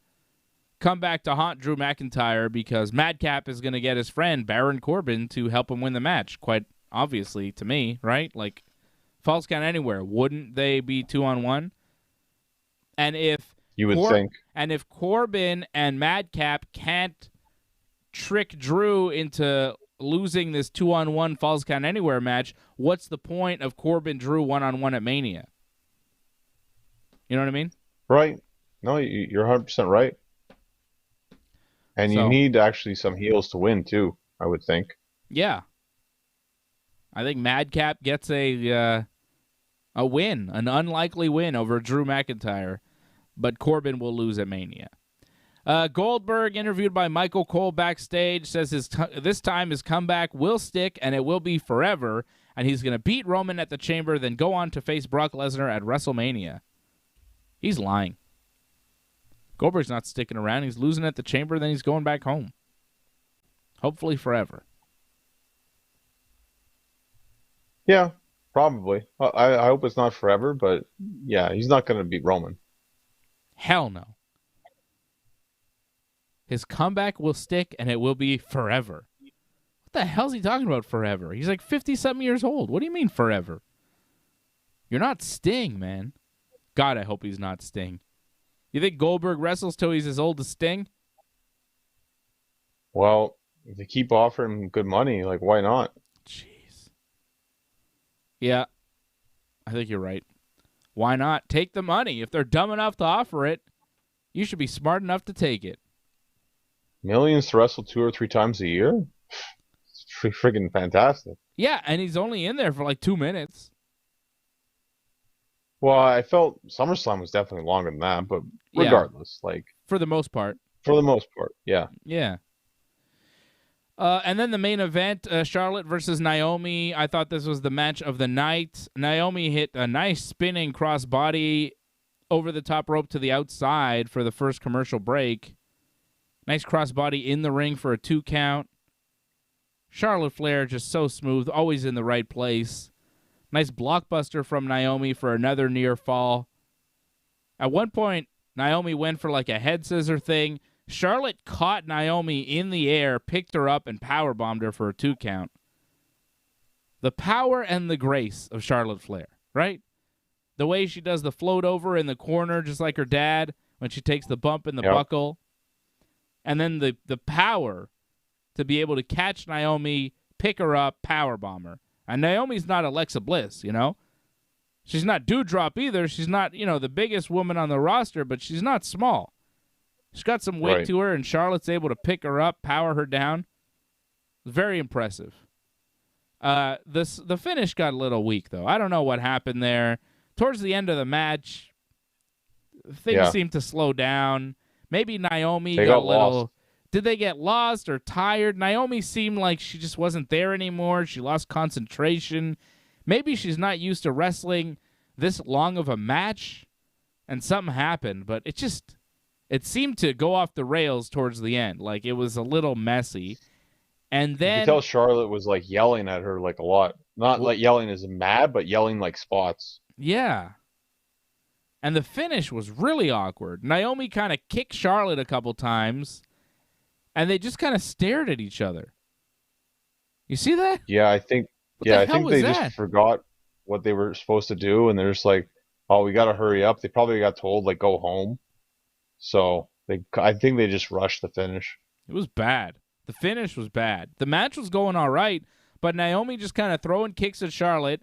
come back to haunt Drew McIntyre because Madcap is going to get his friend Baron Corbin to help him win the match, quite obviously to me, right? Falls Count Anywhere, wouldn't they be 2-on-1? And if you would think. And if Corbin and Madcap can't trick Drew into losing this 2-on-1 Falls Count Anywhere match, what's the point of Corbin Drew 1-on-1 at Mania? You know what I mean? Right. No, you're 100% right. And you need actually some heels to win too, I would think. Yeah. I think Madcap gets a win, an unlikely win over Drew McIntyre, but Corbin will lose at Mania. Goldberg, interviewed by Michael Cole backstage, says this time his comeback will stick and it will be forever, and he's going to beat Roman at the Chamber, then go on to face Brock Lesnar at WrestleMania. He's lying. Goldberg's not sticking around. He's losing at the Chamber, then he's going back home. Hopefully forever. Yeah, probably. I hope it's not forever, but yeah, he's not going to beat Roman. Hell no. His comeback will stick, and it will be forever. What the hell's he talking about forever? He's 50-something years old. What do you mean forever? You're not Sting, man. God, I hope he's not Sting. You think Goldberg wrestles till he's as old as Sting? Well, if they keep offering him good money, why not? Jeez. Yeah, I think you're right. Why not? Take the money. If they're dumb enough to offer it, you should be smart enough to take it. Millions to wrestle 2 or 3 times a year? It's freaking fantastic. Yeah, and he's only in there for 2 minutes. Well, I felt SummerSlam was definitely longer than that, but regardless, for the most part. For the most part, yeah. Yeah. And then the main event, Charlotte versus Naomi. I thought this was the match of the night. Naomi hit a nice spinning crossbody over the top rope to the outside for the first commercial break. Nice crossbody in the ring for a 2 count. Charlotte Flair just so smooth, always in the right place. Nice blockbuster from Naomi for another near fall. At one point, Naomi went for a head scissor thing. Charlotte caught Naomi in the air, picked her up, and powerbombed her for a 2 count. The power and the grace of Charlotte Flair, right? The way she does the float over in the corner, just like her dad, when she takes the bump in the Yep. buckle. And then the power to be able to catch Naomi, pick her up, power bomb her. And Naomi's not Alexa Bliss, you know? She's not Doudrop either. She's not, the biggest woman on the roster, but she's not small. She's got some weight Right. to her, and Charlotte's able to pick her up, power her down. Very impressive. The finish got a little weak, though. I don't know what happened there. Towards the end of the match, things seemed to slow down. Maybe Naomi They got a got little... lost. Did they get lost or tired? Naomi seemed like she just wasn't there anymore. She lost concentration. Maybe she's not used to wrestling this long of a match, and something happened, but it seemed to go off the rails towards the end. Like, it was a little messy. And You then... could tell Charlotte was like yelling at her like a lot. Not like yelling as mad, but yelling like spots. Yeah. And the finish was really awkward. Naomi kind of kicked Charlotte a couple times, and they just kind of stared at each other. You see that? Yeah, I think What the I hell think was they that? just forgot what they were supposed to do, and they're just like, "Oh, we got to hurry up." They probably got told like go home, so I think they just rushed the finish. It was bad. The finish was bad. The match was going all right, but Naomi just kind of throwing kicks at Charlotte.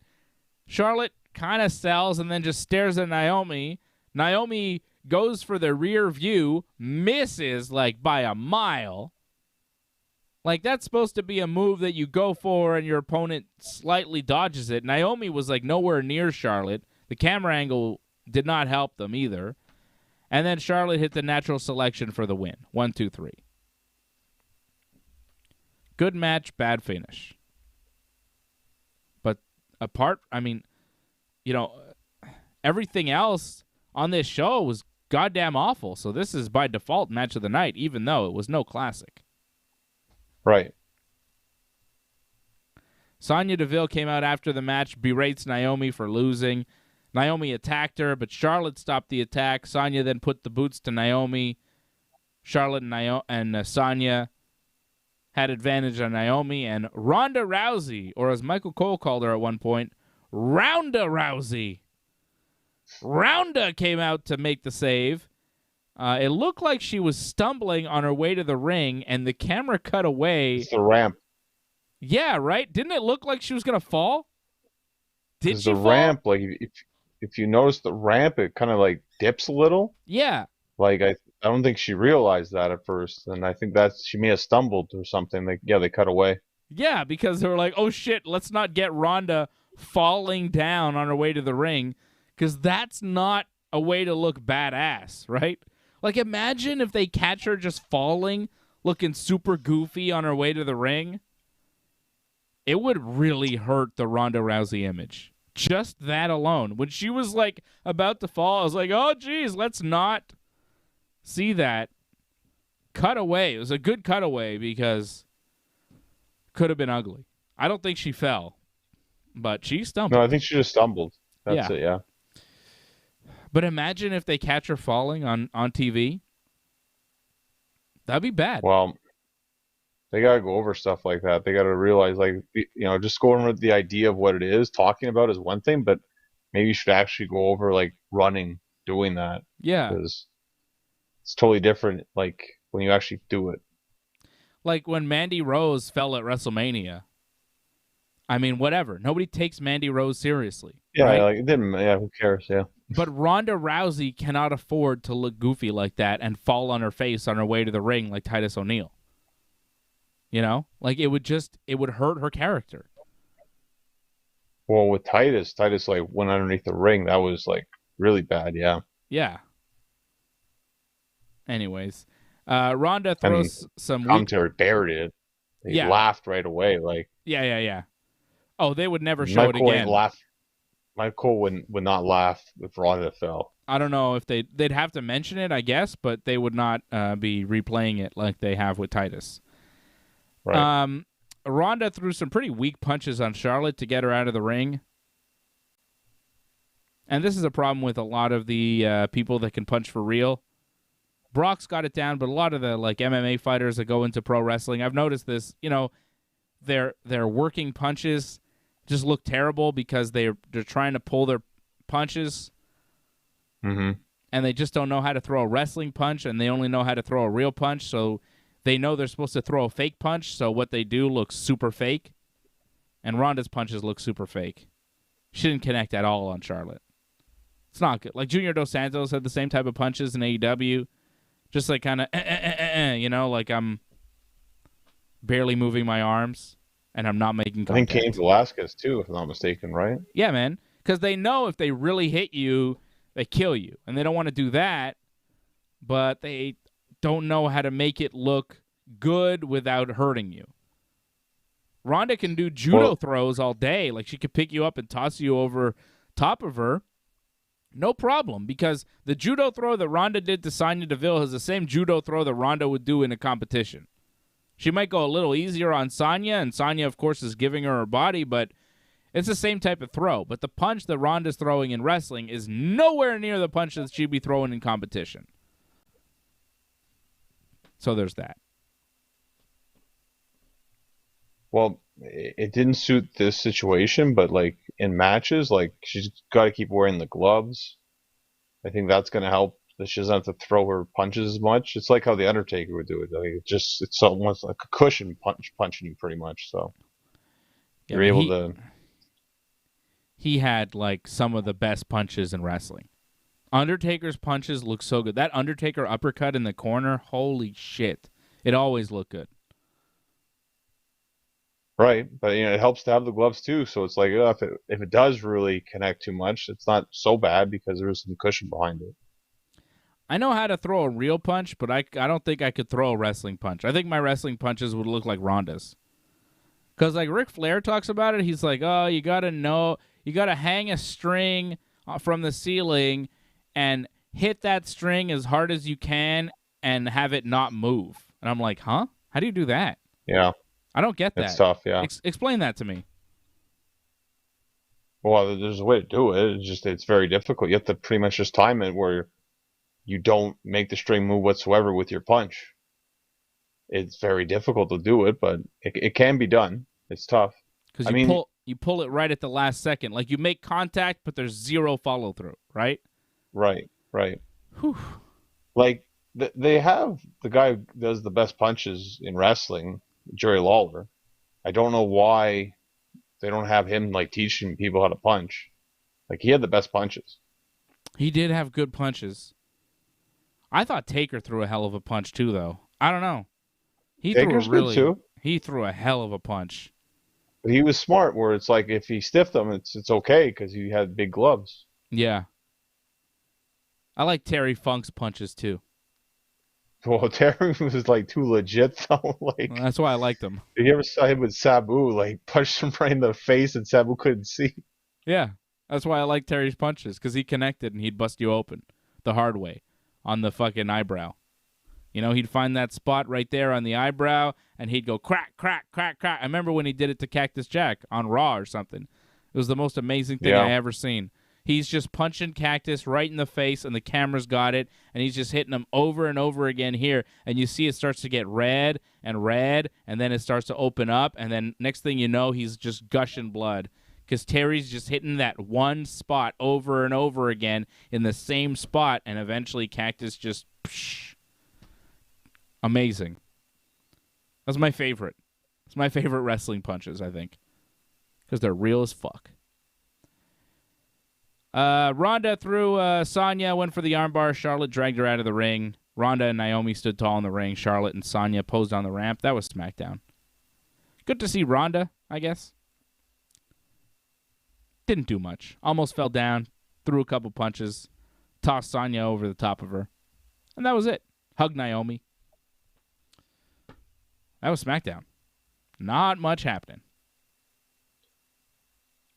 Charlotte kind of sells and then just stares at Naomi. Naomi goes for the rear view, misses like by a mile. Like, that's supposed to be a move that you go for and your opponent slightly dodges it. Naomi was like nowhere near Charlotte. The camera angle did not help them either. And then Charlotte hit the natural selection for the win. 1, 2, 3. Good match, bad finish. But everything else on this show was goddamn awful. So this is by default match of the night, even though it was no classic. Right. Sonya Deville came out after the match, berates Naomi for losing. Naomi attacked her, but Charlotte stopped the attack. Sonya then put the boots to Naomi. Charlotte and Sonya had advantage on Naomi, and Ronda Rousey, or as Michael Cole called her at one point, Ronda Rousey. Ronda came out to make the save. It looked like she was stumbling on her way to the ring, and the camera cut away. It's the ramp. Yeah, right? Didn't it look like she was going to fall? Did It's she the fall? ramp, like if you notice the ramp, it kind of like dips a little. Yeah. Like I don't think she realized that at first, and I think she may have stumbled or something. Like they cut away. Yeah, because they were like, oh shit, let's not get Ronda falling down on her way to the ring, because that's not a way to look badass, right? Like, imagine if they catch her just falling, looking super goofy on her way to the ring. It would really hurt the Ronda Rousey image. Just that alone. When she was, like, about to fall, I was like, oh, geez, let's not see that. Cutaway. It was a good cutaway because it could have been ugly. I don't think she fell, but she stumbled. No, I think she just stumbled. That's it, yeah. But imagine if they catch her falling on TV. That'd be bad. Well, they got to go over stuff like that. They got to realize, like, just going with the idea of what it is, talking about is one thing, but maybe you should actually go over, like, running, doing that. Yeah. Because it's totally different, like, when you actually do it. Like when Mandy Rose fell at WrestleMania. I mean, whatever. Nobody takes Mandy Rose seriously. Yeah, right? like, it didn't, who cares, yeah. But Ronda Rousey cannot afford to look goofy like that and fall on her face on her way to the ring like Titus O'Neil. You know? Like, it would hurt her character. Well, with Titus, like, went underneath the ring. That was, like, really bad, yeah. Yeah. Anyways, Ronda throws some weak... Commentary buried it. They laughed right away, like... Yeah. Oh, they would never show it again. Michael would not laugh if Ronda fell. I don't know if they'd have to mention it, I guess, but they would not be replaying it like they have with Titus. Right. Ronda threw some pretty weak punches on Charlotte to get her out of the ring. And this is a problem with a lot of the people that can punch for real. Brock's got it down, but a lot of the like MMA fighters that go into pro wrestling, I've noticed this, their working punches just look terrible because they're trying to pull their punches. Mm-hmm. And they just don't know how to throw a wrestling punch, and they only know how to throw a real punch, so they know they're supposed to throw a fake punch, so what they do looks super fake. And Ronda's punches look super fake. She didn't connect at all on Charlotte. It's not good. Like Junior Dos Santos had the same type of punches in AEW, just like kind of, like I'm barely moving my arms, and I'm not making contact. I think Cain Velasquez, too, if I'm not mistaken, right? Yeah, man, because they know if they really hit you, they kill you, and they don't want to do that, but they don't know how to make it look good without hurting you. Ronda can do judo throws all day. Like, she could pick you up and toss you over top of her. No problem, because the judo throw that Ronda did to Sonya Deville is the same judo throw that Ronda would do in a competition. She might go a little easier on Sonya, and Sonya, of course, is giving her body, but it's the same type of throw, but the punch that Ronda's throwing in wrestling is nowhere near the punch that she'd be throwing in competition. So there's that. Well, it didn't suit this situation, but like in matches, like she's got to keep wearing the gloves. I think that's going to help that she doesn't have to throw her punches as much. It's like how the Undertaker would do it. Like it's almost like a cushion punching you pretty much. So you're able to. He had like some of the best punches in wrestling. Undertaker's punches look so good. That Undertaker uppercut in the corner, holy shit. It always looked good. Right, but it helps to have the gloves too. So it's like if it does really connect too much, it's not so bad because there's some cushion behind it. I know how to throw a real punch, but I don't think I could throw a wrestling punch. I think my wrestling punches would look like Ronda's. Because like Ric Flair talks about it, he's like, oh, you got to hang a string from the ceiling and hit that string as hard as you can and have it not move. And I'm like, huh? How do you do that? Yeah. I don't get that. It's tough, yeah. Explain that to me. Well, there's a way to do it. It's very difficult. You have to pretty much just time it where you don't make the string move whatsoever with your punch. It's very difficult to do it, but it can be done. It's tough. Because you pull it right at the last second. Like you make contact, but there's zero follow through, right? Right. Whew. Like they have the guy who does the best punches in wrestling, Jerry Lawler. I don't know why they don't have him like teaching people how to punch. Like he had the best punches. He did have good punches. I thought Taker threw a hell of a punch too, though. I don't know. Taker's good too. He threw a hell of a punch. But he was smart. Where it's like if he stiffed them, it's okay because he had big gloves. Yeah. I like Terry Funk's punches too. Well, Terry was like too legit though. Like Well, that's why I liked him. you ever saw him with Sabu? Like punched him right in the face, and Sabu couldn't see. Yeah, that's why I like Terry's punches, because he connected and he'd bust you open the hard way on the fucking eyebrow. He'd find that spot right there on the eyebrow, and he'd go crack, crack, crack, crack. I remember when he did it to Cactus Jack on Raw or something. It was the most amazing thing I ever seen. He's just punching Cactus right in the face, and the camera's got it, and he's just hitting him over and over again here, and you see it starts to get red, and then it starts to open up, and then next thing you know, he's just gushing blood, because Terry's just hitting that one spot over and over again in the same spot, and eventually Cactus just, amazing. That's my favorite. It's my favorite wrestling punches, I think, because they're real as fuck. Ronda threw Sonya, went for the armbar. Charlotte dragged her out of the ring. Ronda and Naomi stood tall in the ring. Charlotte and Sonya posed on the ramp. That was Smackdown. Good to see Ronda, I guess. Didn't do much. Almost fell down. Threw a couple punches. Tossed Sonya over the top of her. And that was it. Hugged Naomi. That was Smackdown. Not much happening.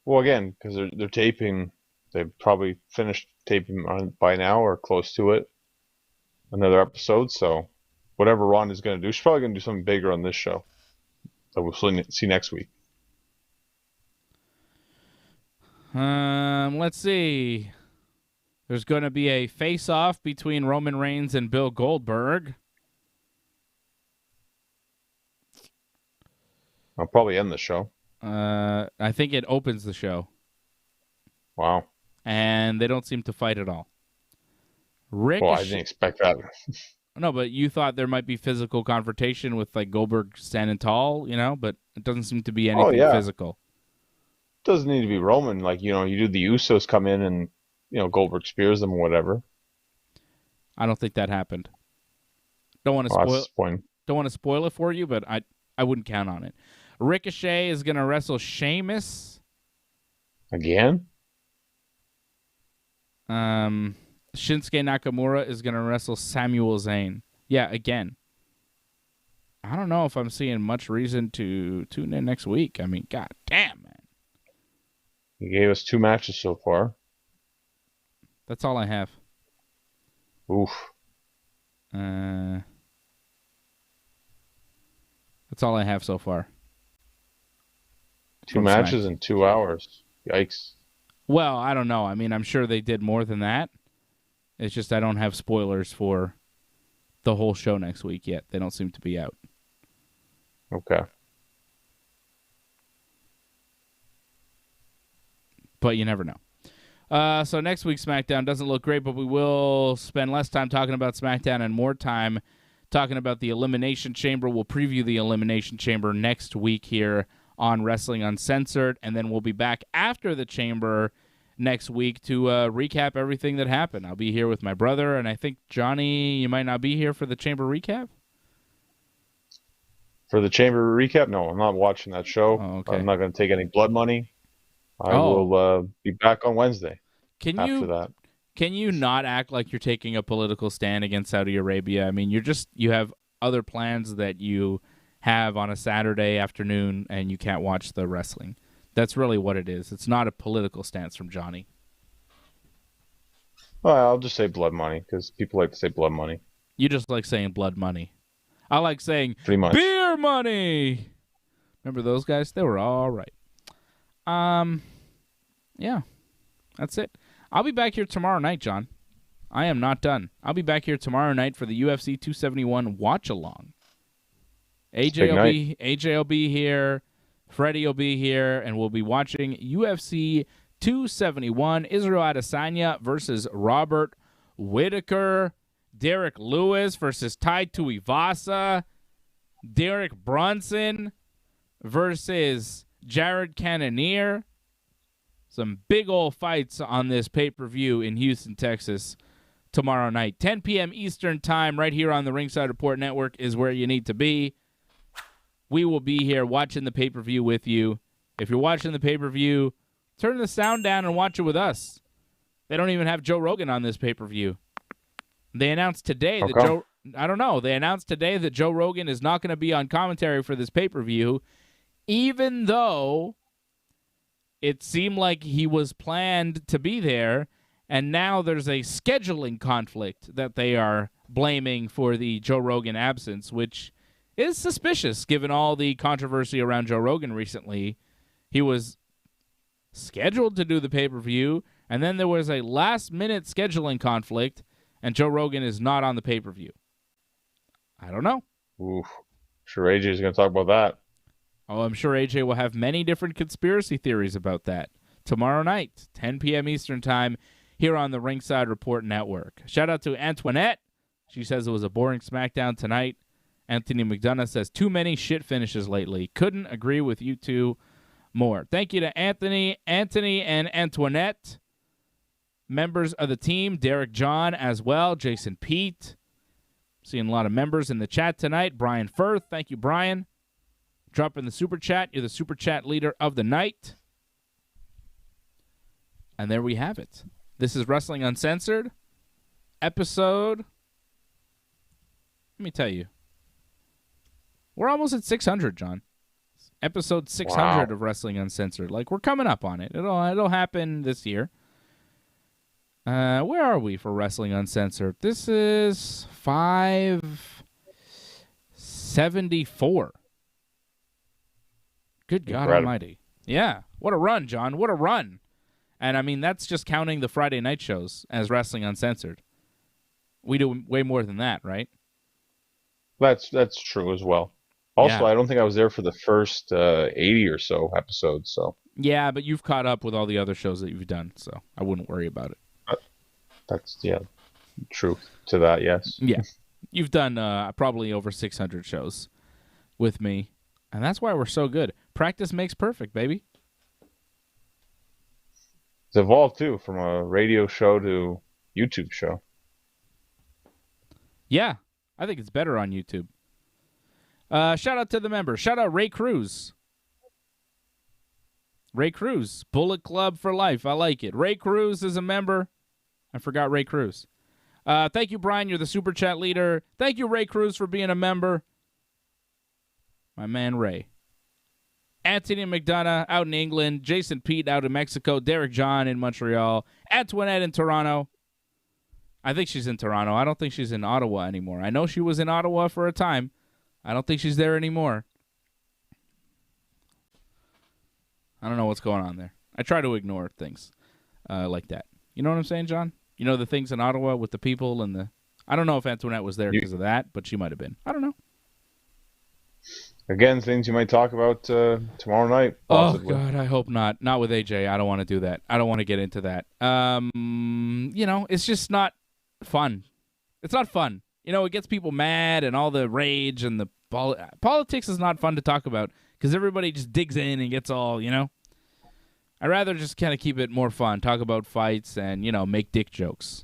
Well, again, because they're taping. They've probably finished taping by now or close to it. Another episode, so whatever Ronda's going to do, she's probably going to do something bigger on this show that we'll see next week. Let's see. There's going to be a face-off between Roman Reigns and Bill Goldberg. I'll probably end the show. I think it opens the show. Wow. and they don't seem to fight at all. Well, I didn't expect that. No, but you thought there might be physical confrontation with like Goldberg standing tall, but it doesn't seem to be anything physical. Doesn't need to be Roman. Like, you do the Usos come in and, Goldberg spears them or whatever. I don't think that happened. Don't want to spoil it for you, but I wouldn't count on it. Ricochet is going to wrestle Sheamus. Again? Shinsuke Nakamura is going to wrestle Samuel Zayn. Yeah, again. I don't know if I'm seeing much reason to tune in next week. I mean, god damn, man. He gave us 2 matches so far. That's all I have. Oof. That's all I have so far. 2 matches in 2 hours. Yikes. Well, I don't know. I mean, I'm sure they did more than that. It's just I don't have spoilers for the whole show next week yet. They don't seem to be out. Okay. But you never know. So next week's SmackDown doesn't look great, but we will spend less time talking about SmackDown and more time talking about the Elimination Chamber. We'll preview the Elimination Chamber next week here on Wrestling Uncensored, and then we'll be back after the Chamber next week to recap everything that happened. I'll be here with my brother, and I think, Johnny, you might not be here for the Chamber recap? For the Chamber recap? No, I'm not watching that show. Oh, okay. I'm not going to take any blood money. I will be back on Wednesday after that. Can you not act like you're taking a political stand against Saudi Arabia? I mean, you have other plans that you have on a Saturday afternoon, and you can't watch the wrestling. That's really what it is. It's not a political stance from Johnny. Well, I'll just say blood money, because people like to say blood money. You just like saying blood money. I like saying pretty much beer money. Remember those guys? They were all right. Yeah, that's it. I'll be back here tomorrow night, John. I am not done. I'll be back here tomorrow night for the UFC 271 watch-along. AJ will be here. Freddie will be here, and we'll be watching UFC 271, Israel Adesanya versus Robert Whittaker, Derek Lewis versus Tai Tuivasa, Derek Brunson versus Jared Cannonier. Some big old fights on this pay-per-view in Houston, Texas tomorrow night. 10 p.m. Eastern time right here on the Ringside Report Network is where you need to be. We will be here watching the pay-per-view with you. If you're watching the pay-per-view, turn the sound down and watch it with us. They don't even have Joe Rogan on this pay-per-view. They announced today that They announced today that Joe Rogan is not going to be on commentary for this pay-per-view, even though it seemed like he was planned to be there, and now there's a scheduling conflict that they are blaming for the Joe Rogan absence, which is suspicious given all the controversy around Joe Rogan recently. He was scheduled to do the pay-per-view, and then there was a last-minute scheduling conflict, and Joe Rogan is not on the pay-per-view. I don't know. Oof. Sure AJ's going to talk about that. Oh, I'm sure AJ will have many different conspiracy theories about that. Tomorrow night, 10 p.m. Eastern Time, here on the Ringside Report Network. Shout out to Antoinette. She says it was a boring SmackDown tonight. Anthony McDonough says, too many shit finishes lately. Couldn't agree with you two more. Thank you to Anthony, and Antoinette. Members of the team, Derek John as well, Jason Pete. Seeing a lot of members in the chat tonight. Brian Firth, thank you, Brian. Drop in the Super Chat. You're the Super Chat leader of the night. And there we have it. This is Wrestling Uncensored, episode... Let me tell you. We're almost at 600, John. Episode 600 of Wrestling Uncensored. Like, we're coming up on it. It'll happen this year. Where are we for Wrestling Uncensored? This is 574. Good God Almighty. Yeah. What a run, John. What a run. And, I mean, that's just counting the Friday night shows as Wrestling Uncensored. We do way more than that, right? That's true as well. Also, yeah. I don't think I was there for the first 80 or so episodes, so Yeah, but you've caught up with all the other shows that you've done, so I wouldn't worry about it. That's true to that. Yes. Yeah, you've done probably over 600 shows with me, and that's why we're so good. Practice makes perfect, baby. It's evolved too from a radio show to YouTube show. Yeah, I think it's better on YouTube. Shout out to the members. Shout out Ray Cruz. Ray Cruz, Bullet Club for life. I like it. Ray Cruz is a member. I forgot Ray Cruz. Thank you, Brian. You're the super chat leader. Thank you, Ray Cruz, for being a member. My man, Ray. Anthony McDonough out in England. Jason Pete out in Mexico. Derek John in Montreal. Antoinette in Toronto. I think she's in Toronto. I don't think she's in Ottawa anymore. I know she was in Ottawa for a time. I don't think she's there anymore. I don't know what's going on there. I try to ignore things like that. You know what I'm saying, John? You know the things in Ottawa with the people and the... I don't know if Antoinette was there because of that, but she might have been. I don't know. Again, things you might talk about tomorrow night, possibly. Oh, God, I hope not. Not with AJ. I don't want to do that. I don't want to get into that. It's just not fun. It's not fun. It gets people mad and all the rage and the... Politics is not fun to talk about because everybody just digs in and gets all, I'd rather just kind of keep it more fun, talk about fights and, make dick jokes.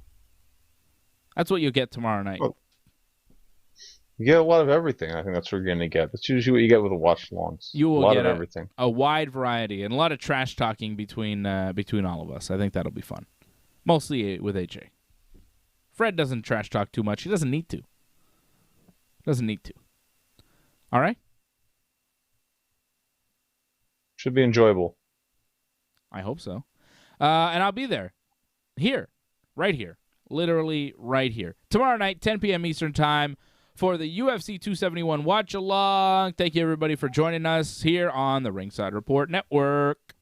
That's what you'll get tomorrow night. Well, you get a lot of everything. I think that's what you're going to get. That's usually what you get with a watch-alongs. You will get get everything. A wide variety and a lot of trash talking between all of us. I think that'll be fun. Mostly with AJ. Fred doesn't trash talk too much. He doesn't need to. All right? Should be enjoyable. I hope so. And I'll be there. Here. Right here. Literally right here. Tomorrow night, 10 p.m. Eastern Time for the UFC 271 Watch Along. Thank you, everybody, for joining us here on the Ringside Report Network.